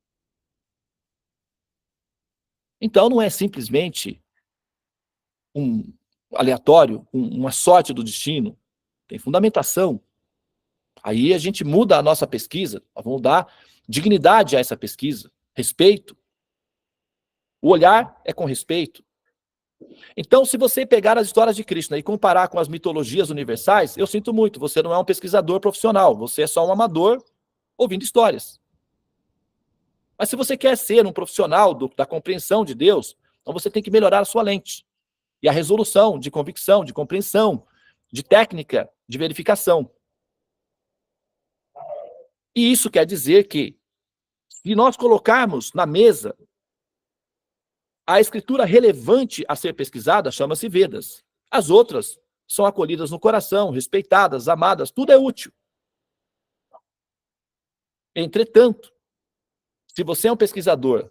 Então não é simplesmente um aleatório, uma sorte do destino. Tem fundamentação. Aí a gente muda a nossa pesquisa, vamos dar dignidade a essa pesquisa, respeito. O olhar é com respeito. Então, se você pegar as histórias de Krishna e comparar com as mitologias universais, eu sinto muito, você não é um pesquisador profissional, você é só um amador ouvindo histórias. Mas se você quer ser um profissional da compreensão de Deus, então você tem que melhorar a sua lente. E a resolução de convicção, de compreensão, de técnica, de verificação. E isso quer dizer que, se nós colocarmos na mesa a escritura relevante a ser pesquisada, chama-se Vedas. As outras são acolhidas no coração, respeitadas, amadas, tudo é útil. Entretanto, se você é um pesquisador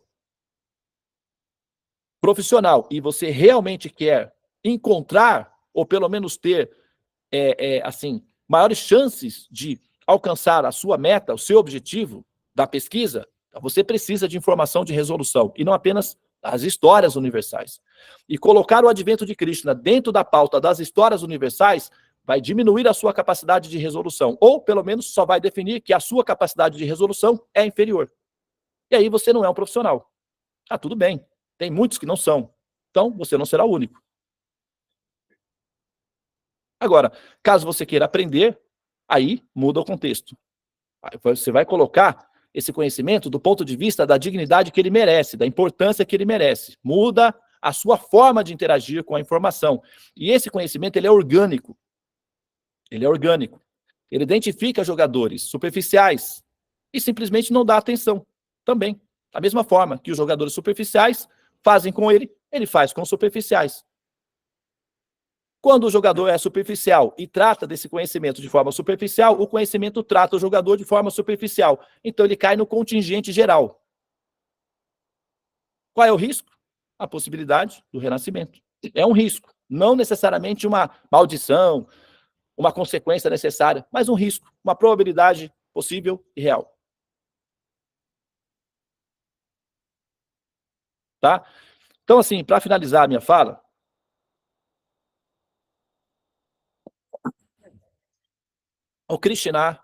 profissional e você realmente quer encontrar, ou pelo menos ter, assim, maiores chances de alcançar a sua meta, o seu objetivo da pesquisa, você precisa de informação de resolução, e não apenas as histórias universais. E colocar o advento de Krishna dentro da pauta das histórias universais vai diminuir a sua capacidade de resolução, ou pelo menos só vai definir que a sua capacidade de resolução é inferior. E aí você não é um profissional. Ah, tudo bem, tem muitos que não são, então você não será o único. Agora, caso você queira aprender, aí muda o contexto. Aí você vai colocar esse conhecimento do ponto de vista da dignidade que ele merece, da importância que ele merece. Muda a sua forma de interagir com a informação. E esse conhecimento, ele é orgânico. Ele é orgânico. Ele identifica jogadores superficiais e simplesmente não dá atenção também. Da mesma forma que os jogadores superficiais fazem com ele, ele faz com os superficiais. Quando o jogador é superficial e trata desse conhecimento de forma superficial, o conhecimento trata o jogador de forma superficial. Então ele cai no contingente geral. Qual é o risco? A possibilidade do renascimento. É um risco, não necessariamente uma maldição, uma consequência necessária, mas um risco, uma probabilidade possível e real. Tá? Então, assim, para finalizar a minha fala, o Krishna,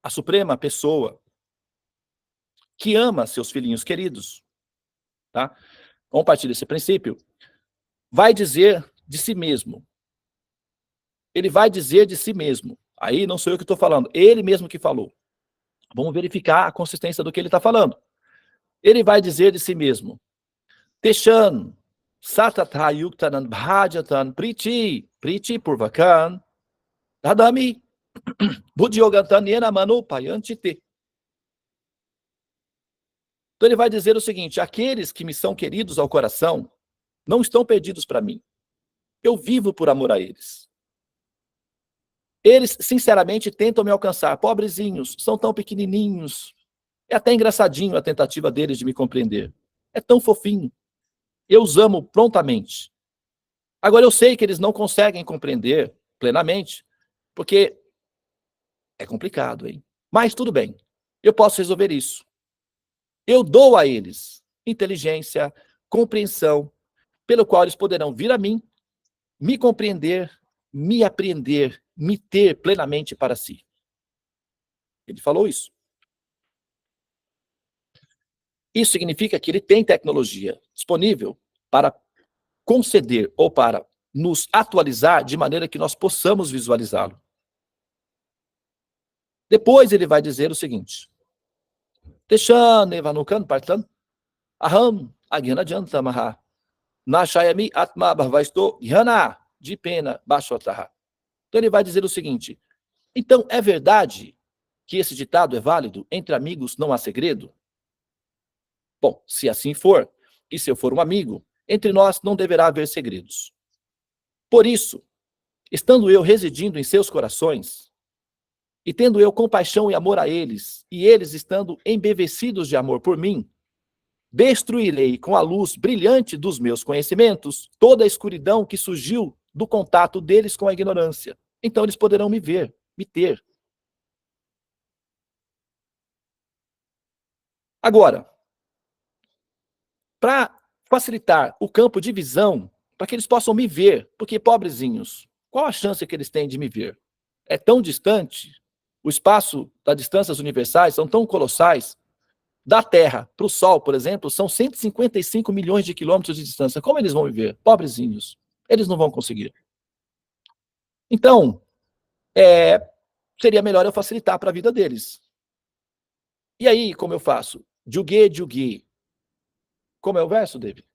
a suprema pessoa que ama seus filhinhos queridos, tá? Vamos partir desse princípio, vai dizer de si mesmo. Ele vai dizer de si mesmo. Aí não sou eu que estou falando, ele mesmo que falou. Vamos verificar a consistência do que ele está falando. Ele vai dizer de si mesmo, Teshan, Satata Yuktanan Bhajatan Priti, Priti Purvakan, Dadami, Budyogantan Yena Manu Payantite. Então ele vai dizer o seguinte, aqueles que me são queridos ao coração não estão perdidos para mim. Eu vivo por amor a eles. Eles, sinceramente, tentam me alcançar. Pobrezinhos, são tão pequenininhos. É até engraçadinho a tentativa deles de me compreender. É tão fofinho. Eu os amo prontamente. Agora, eu sei que eles não conseguem compreender plenamente, porque é complicado, hein? Mas tudo bem. Eu posso resolver isso. Eu dou a eles inteligência, compreensão, pelo qual eles poderão vir a mim, me compreender, me apreender, me ter plenamente para si. Ele falou isso. Isso significa que ele tem tecnologia disponível para conceder ou para nos atualizar de maneira que nós possamos visualizá-lo. Depois ele vai dizer o seguinte, Teshan evanukan partan aham agyanajantamah nashayami atma bhavaisto gyana de pena bashotaha. Então ele vai dizer o seguinte, então é verdade que esse ditado é válido, entre amigos não há segredo? Bom, se assim for, e se eu for um amigo, entre nós não deverá haver segredos. Por isso, estando eu residindo em seus corações, e tendo eu compaixão e amor a eles, e eles estando embevecidos de amor por mim, destruirei com a luz brilhante dos meus conhecimentos toda a escuridão que surgiu do contato deles com a ignorância. Então eles poderão me ver, me ter. Agora, para facilitar o campo de visão, para que eles possam me ver, porque pobrezinhos, qual a chance que eles têm de me ver? É tão distante, o espaço das distâncias universais são tão colossais, da Terra para o Sol, por exemplo, são 155 milhões de quilômetros de distância. Como eles vão me ver? Pobrezinhos. Eles não vão conseguir. Então, seria melhor eu facilitar para a vida deles. E aí, como eu faço? Jugue, jugue. Como é o verso, David?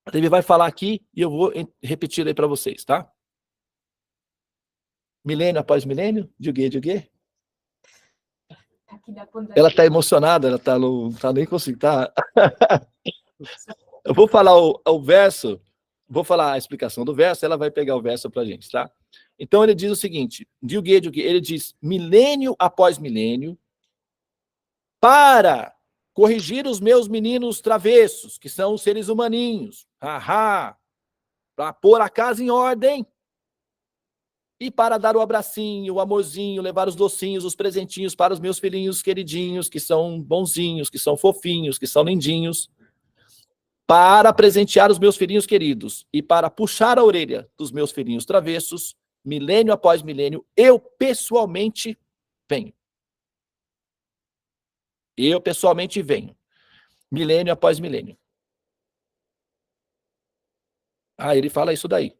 A David vai falar aqui e eu vou repetir aí para vocês, tá? Milênio após milênio, jugue, jugue. Ela está emocionada, ela tá nem conseguindo, tá? Eu vou falar o verso, vou falar a explicação do verso, ela vai pegar o verso para a gente, tá? Então ele diz o seguinte, ele diz, milênio após milênio, para corrigir os meus meninos travessos, que são os seres humaninhos, para pôr a casa em ordem, e para dar o abracinho, o amorzinho, levar os docinhos, os presentinhos para os meus filhinhos queridinhos, que são bonzinhos, que são fofinhos, que são lindinhos, para presentear os meus filhinhos queridos e para puxar a orelha dos meus filhinhos travessos, milênio após milênio, eu pessoalmente venho. Eu pessoalmente venho. Milênio após milênio. Ah, ele fala isso daí.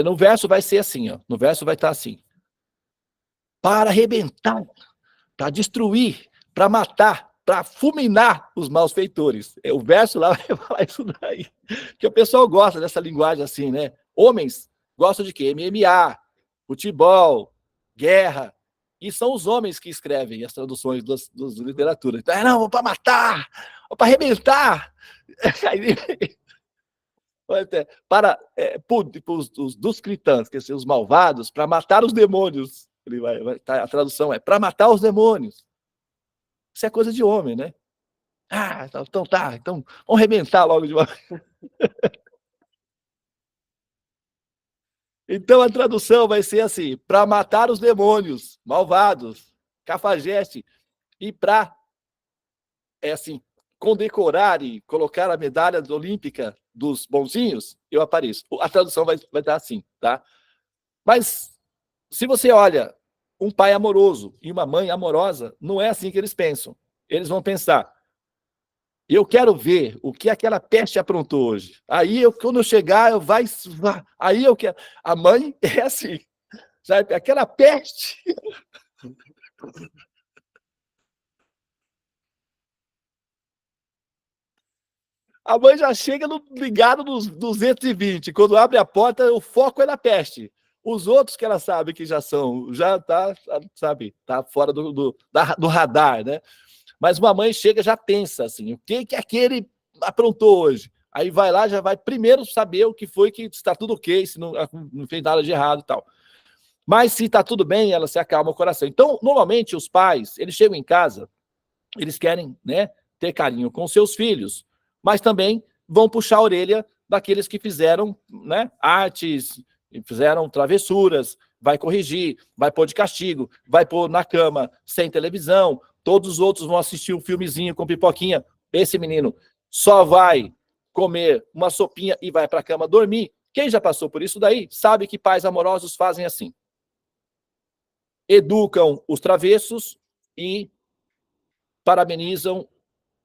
No verso vai ser assim, ó. No verso vai estar assim. para arrebentar, para destruir, para matar, para fulminar os malfeitores. O verso lá vai falar isso daí. Que o pessoal gosta dessa linguagem assim, né? Homens gostam de quê? MMA, futebol, guerra. E são os homens que escrevem as traduções das literaturas. Então, não, para matar, para arrebentar. Para dos cristãos, que são os malvados, para matar os demônios. A tradução é para matar os demônios. Isso é coisa de homem, né? Então vamos arrebentar logo de uma vez. Então a tradução vai ser assim: para matar os demônios, malvados, cafajeste, e para assim, condecorar e colocar a medalha olímpica dos bonzinhos, eu apareço. A tradução vai estar assim, tá? Mas se você olha um pai amoroso e uma mãe amorosa, não é assim que eles pensam. Eles vão pensar: eu quero ver o que aquela peste aprontou hoje. Aí, quando eu chegar, aí eu quero. A mãe é assim, sabe? Aquela peste. A mãe já chega ligado nos 220. Quando abre a porta, o foco é na peste. Os outros que ela sabe que já tá, sabe, tá fora do radar, né? Mas uma mãe chega, já pensa assim, o que aquele aprontou hoje? Aí vai lá, já vai primeiro saber o que foi, que está tudo ok, se não fez nada de errado e tal. Mas se está tudo bem, ela se acalma o coração. Então, normalmente, os pais, eles chegam em casa, eles querem, né, ter carinho com seus filhos, mas também vão puxar a orelha daqueles que fizeram, né, artes, fizeram travessuras, vai corrigir, vai pôr de castigo, vai pôr na cama sem televisão, todos os outros vão assistir um filmezinho com pipoquinha. Esse menino só vai comer uma sopinha e vai para a cama dormir. Quem já passou por isso daí sabe que pais amorosos fazem assim. Educam os travessos e parabenizam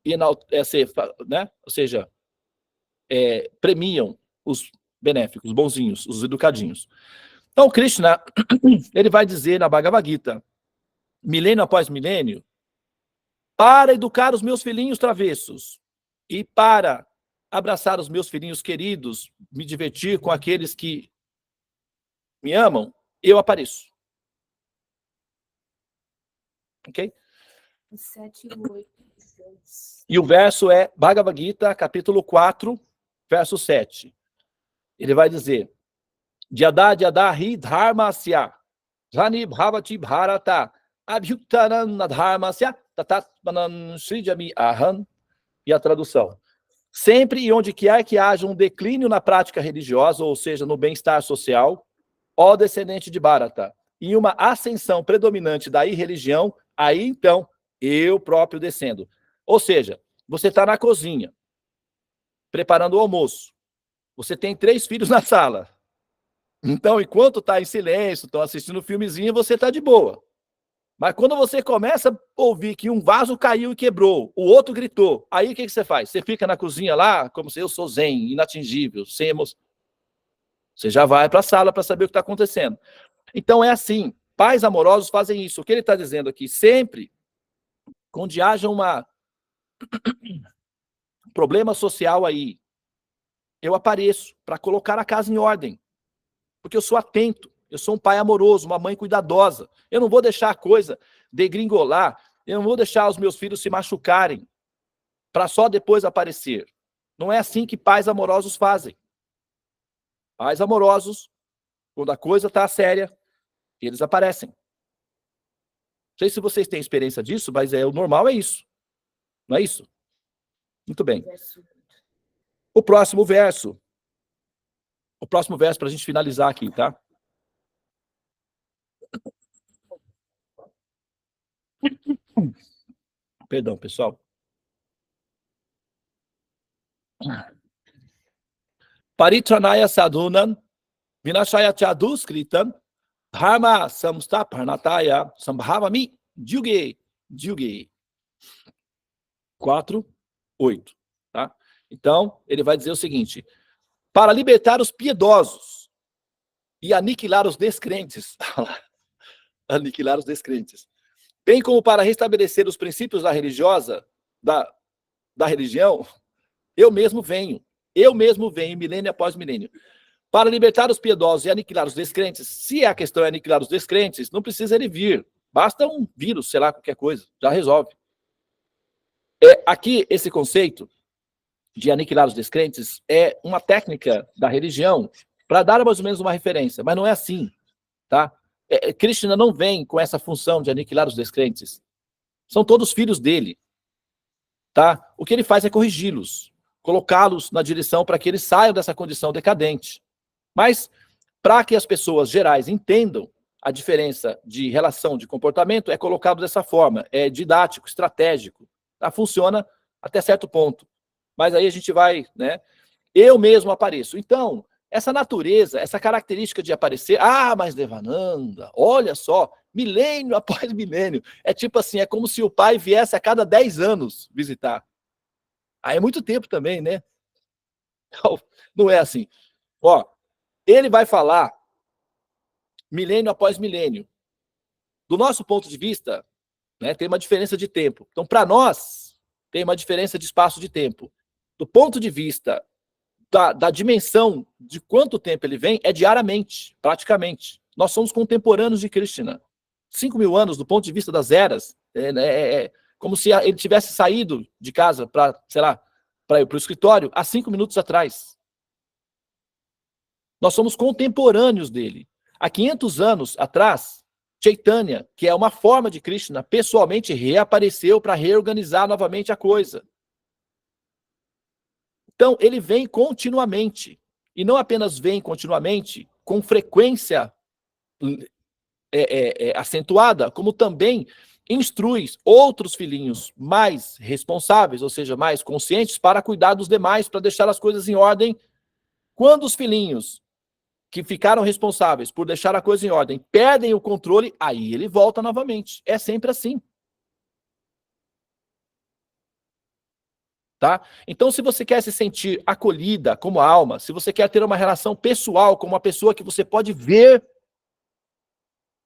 e né? Ou seja, premiam os benéficos, os bonzinhos, os educadinhos. Então, Krishna, ele vai dizer na Bhagavad Gita, milênio após milênio, para educar os meus filhinhos travessos e para abraçar os meus filhinhos queridos, me divertir com aqueles que me amam, eu apareço. Ok? 7 e 8. E o verso é Bhagavad Gita, capítulo 4, verso 7. Ele vai dizer: Jada hi dharmasya jani bhavati bharata abhyuktanan dharmasya tatatmanan srijami aham. E a tradução: sempre e onde quer que haja um declínio na prática religiosa, ou seja, no bem-estar social, ó descendente de Bharata, e uma ascensão predominante da irreligião, aí então eu próprio descendo. Ou seja, você está na cozinha, preparando o almoço. Você tem 3 filhos na sala. Então, enquanto está em silêncio, estão assistindo um filmezinho, você está de boa. Mas quando você começa a ouvir que um vaso caiu e quebrou, o outro gritou, aí o que você faz? Você fica na cozinha lá, como se eu sou zen, inatingível, sem emoção. Você já vai para a sala para saber o que está acontecendo. Então é assim, pais amorosos fazem isso. O que ele está dizendo aqui? Sempre, onde haja um problema social aí, eu apareço para colocar a casa em ordem. Porque eu sou atento, eu sou um pai amoroso, uma mãe cuidadosa. Eu não vou deixar a coisa degringolar, eu não vou deixar os meus filhos se machucarem para só depois aparecer. Não é assim que pais amorosos fazem. Pais amorosos, quando a coisa está séria, eles aparecem. Não sei se vocês têm experiência disso, mas o normal é isso. Não é isso? Muito bem. O próximo verso para a gente finalizar aqui, tá? Perdão, pessoal. Paritranaya sadhunan vinashaya chaduskritam dharma samstaparnataya sambhavami yuge 4:8, tá? Então, ele vai dizer o seguinte: para libertar os piedosos e aniquilar os descrentes. aniquilar os descrentes. Bem como para restabelecer os princípios da religião, eu mesmo venho, milênio após milênio, para libertar os piedosos e aniquilar os descrentes. Se a questão é aniquilar os descrentes, não precisa ele vir, basta um vírus, sei lá, qualquer coisa, já resolve. Aqui, esse conceito de aniquilar os descrentes é uma técnica da religião para dar mais ou menos uma referência, mas não é assim, tá? Krishna não vem com essa função de aniquilar os descrentes. São todos filhos dele, tá? O que ele faz é corrigi-los, colocá-los na direção para que eles saiam dessa condição decadente. Mas, para que as pessoas gerais entendam a diferença de relação, de comportamento, é colocado dessa forma, é didático, estratégico, tá? Funciona até certo ponto. Mas aí a gente vai, né? Eu mesmo apareço. Então, essa natureza, essa característica de aparecer, mas Devananda, olha só, milênio após milênio. É tipo assim, é como se o pai viesse a cada 10 anos visitar. Aí é muito tempo também, né? Não é assim. Ó, ele vai falar milênio após milênio. Do nosso ponto de vista, né, tem uma diferença de tempo. Então, para nós, tem uma diferença de espaço de tempo. Do ponto de vista da dimensão de quanto tempo ele vem, é diariamente, praticamente. Nós somos contemporâneos de Krishna. 5.000 anos, do ponto de vista das eras, como se ele tivesse saído de casa para, sei lá, para ir para o escritório há 5 minutos atrás. Nós somos contemporâneos dele. Há 500 anos atrás, Chaitanya, que é uma forma de Krishna, pessoalmente reapareceu para reorganizar novamente a coisa. Então, ele vem continuamente. E não apenas vem continuamente, com frequência acentuada, como também instrui outros filhinhos mais responsáveis, ou seja, mais conscientes, para cuidar dos demais, para deixar as coisas em ordem. Quando os filhinhos que ficaram responsáveis por deixar a coisa em ordem perdem o controle, aí ele volta novamente. É sempre assim. Tá? Então, se você quer se sentir acolhida como alma, se você quer ter uma relação pessoal com uma pessoa que você pode ver,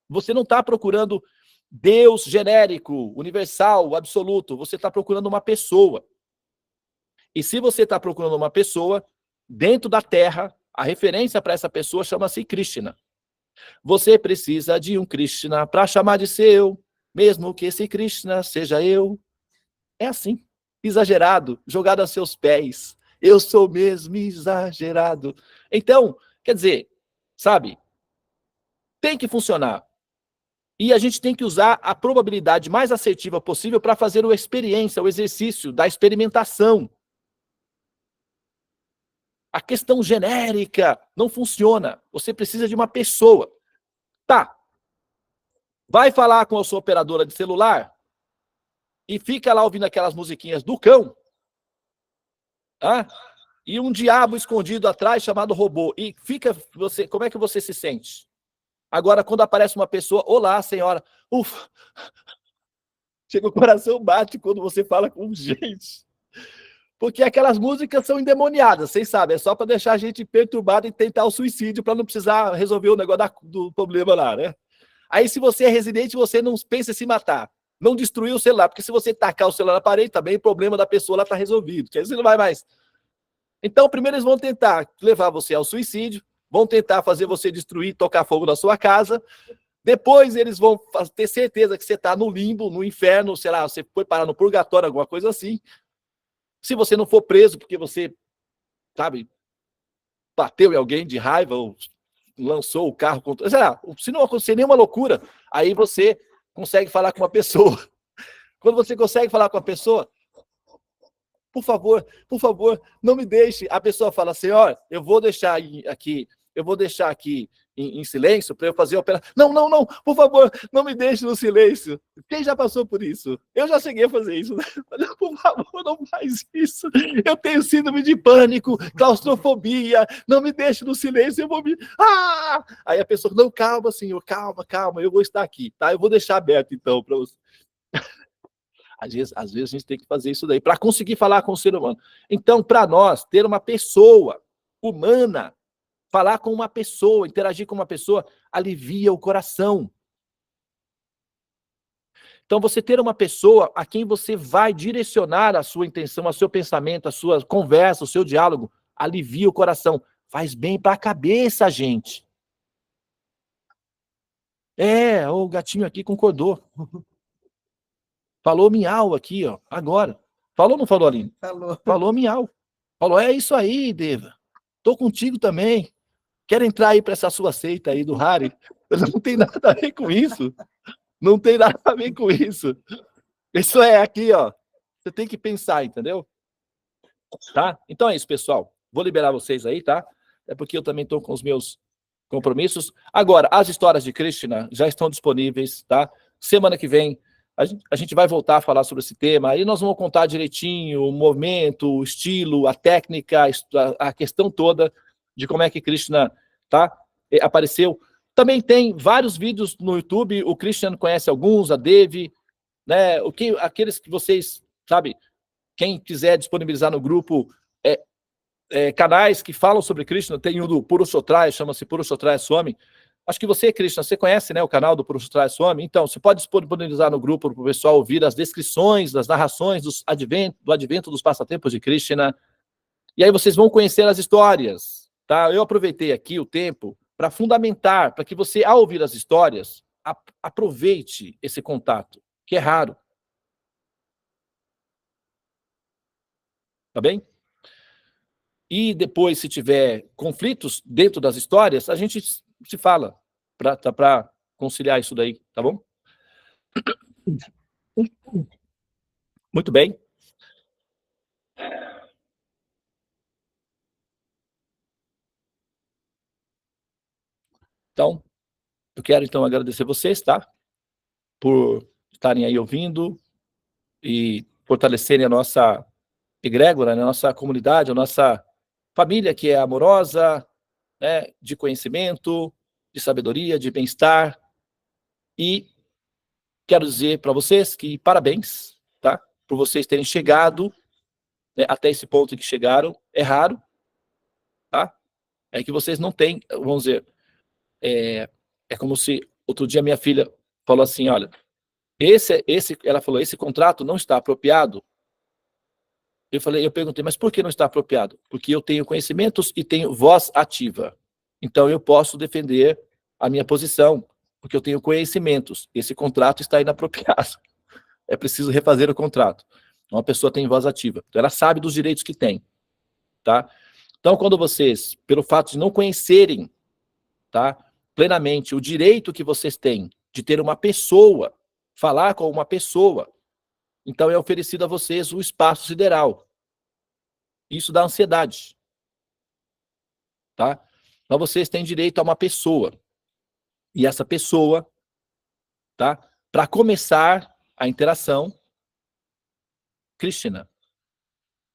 você não está procurando Deus genérico, universal, absoluto, você está procurando uma pessoa. E se você está procurando uma pessoa, dentro da Terra, a referência para essa pessoa chama-se Krishna. Você precisa de um Krishna para chamar de seu, mesmo que esse Krishna seja eu. É assim. Exagerado, jogado a seus pés. Eu sou mesmo exagerado. Então, quer dizer, sabe, tem que funcionar. E a gente tem que usar a probabilidade mais assertiva possível para fazer a experiência, o exercício da experimentação. A questão genérica não funciona. Você precisa de uma pessoa. Tá. Vai falar com a sua operadora de celular e fica lá ouvindo aquelas musiquinhas do cão, e um diabo escondido atrás chamado robô, e fica você, como é que você se sente? Agora, quando aparece uma pessoa, olá, senhora, ufa, chega o coração bate quando você fala com gente, porque aquelas músicas são endemoniadas, vocês sabem, é só para deixar a gente perturbado e tentar o suicídio, para não precisar resolver o negócio do problema lá, né? Aí, se você é residente, você não pensa em se matar. Não destruir o celular, porque se você tacar o celular na parede, também o problema da pessoa lá está resolvido, que aí você não vai mais. Então, primeiro eles vão tentar levar você ao suicídio, vão tentar fazer você destruir, tocar fogo na sua casa, depois eles vão ter certeza que você está no limbo, no inferno, sei lá, você foi parar no purgatório, alguma coisa assim. Se você não for preso porque você, sabe, bateu em alguém de raiva, ou lançou o carro contra... Sei lá, se não acontecer nenhuma loucura, aí você consegue falar com uma pessoa. Quando você consegue falar com a pessoa, por favor, não me deixe. A pessoa fala, senhor, eu vou deixar aqui em silêncio para eu fazer a operação. Não, por favor, não me deixe no silêncio. Quem já passou por isso? Eu já cheguei a fazer isso. Né? Por favor, não faz isso. Eu tenho síndrome de pânico, claustrofobia, não me deixe no silêncio, eu vou me... Aí a pessoa, não, calma, senhor, calma, eu vou estar aqui, tá? Eu vou deixar aberto, então, para você. Às vezes a gente tem que fazer isso daí, para conseguir falar com o ser humano. Então, para nós, ter uma pessoa humana, falar com uma pessoa, interagir com uma pessoa, alivia o coração. Então, você ter uma pessoa a quem você vai direcionar a sua intenção, o seu pensamento, a sua conversa, o seu diálogo, alivia o coração. Faz bem para a cabeça, gente. O gatinho aqui concordou. Falou miau aqui, ó, agora. Falou ou não falou, Aline? Falou. Falou miau. Falou, é isso aí, Deva. Tô contigo também. Quero entrar aí para essa sua seita aí do Hari. Não tem nada a ver com isso. Não tem nada a ver com isso. Isso é aqui, ó. Você tem que pensar, entendeu? Tá? Então é isso, pessoal. Vou liberar vocês aí, tá? É porque eu também estou com os meus compromissos. Agora, as histórias de Krishna já estão disponíveis, tá? Semana que vem a gente vai voltar a falar sobre esse tema. Aí nós vamos contar direitinho o movimento, o estilo, a técnica, a questão toda de como é que Krishna, tá? Apareceu. Também tem vários vídeos no YouTube. O Krishna conhece alguns, a Devi, né? Aqueles que vocês, sabe, quem quiser disponibilizar no grupo canais que falam sobre Krishna, tem um do Purushottaya, chama-se Purushottaya Swami. Acho que você, Krishna, você conhece, né, o canal do Purushottaya Swami? Então, você pode disponibilizar no grupo para o pessoal ouvir as descrições, das narrações do advento dos passatempos de Krishna. E aí vocês vão conhecer as histórias, tá? Eu aproveitei aqui o tempo para fundamentar, para que você, ao ouvir as histórias, aproveite esse contato, que é raro. Tá bem? E depois, se tiver conflitos dentro das histórias, a gente se fala para conciliar isso daí, tá bom? Muito bem. Então, eu quero então agradecer vocês, tá? Por estarem aí ouvindo e fortalecerem a nossa egrégora, a nossa comunidade, a nossa família que é amorosa, né, de conhecimento, de sabedoria, de bem-estar. E quero dizer para vocês que parabéns, tá? Por vocês terem chegado, né, até esse ponto em que chegaram. É raro, tá? É que vocês não têm, vamos dizer, é como se outro dia minha filha falou assim, olha, ela falou, esse contrato não está apropriado. Eu perguntei, mas por que não está apropriado? Porque eu tenho conhecimentos e tenho voz ativa. Então eu posso defender a minha posição, porque eu tenho conhecimentos. Esse contrato está inapropriado. É preciso refazer o contrato. Uma pessoa tem voz ativa. Então ela sabe dos direitos que tem, tá? Então quando vocês, pelo fato de não conhecerem, tá, plenamente o direito que vocês têm de ter uma pessoa, falar com uma pessoa, então é oferecido a vocês o espaço sideral. Isso dá ansiedade, tá? Então vocês têm direito a uma pessoa. E essa pessoa, tá? Para começar a interação, Krishna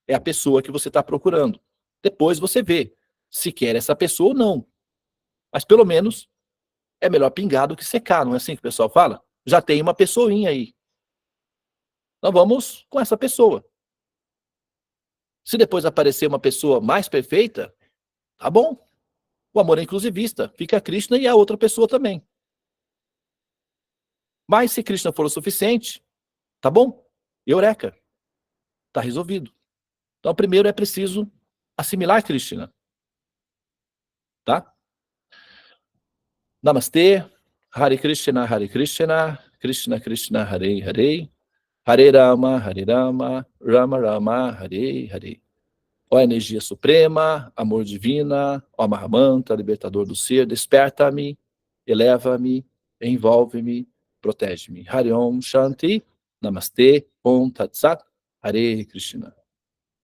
é a pessoa que você está procurando. Depois você vê se quer essa pessoa ou não. Mas pelo menos é melhor pingar do que secar, não é assim que o pessoal fala? Já tem uma pessoinha aí. Então vamos com essa pessoa. Se depois aparecer uma pessoa mais perfeita, tá bom. O amor é inclusivista. Fica a Krishna e a outra pessoa também. Mas se Krishna for o suficiente, tá bom. Eureka. Tá resolvido. Então primeiro é preciso assimilar Krishna. Tá? Namastê. Hare Krishna, Krishna Krishna, Hare Hare. Hare Rama, Rama Rama, Hare Hare. Ó energia suprema, amor divina, ó Mahamanta, libertador do ser, desperta-me, eleva-me, envolve-me, protege-me. Hare Om Shanti, Namastê, Om Tat Sat, Hare Krishna.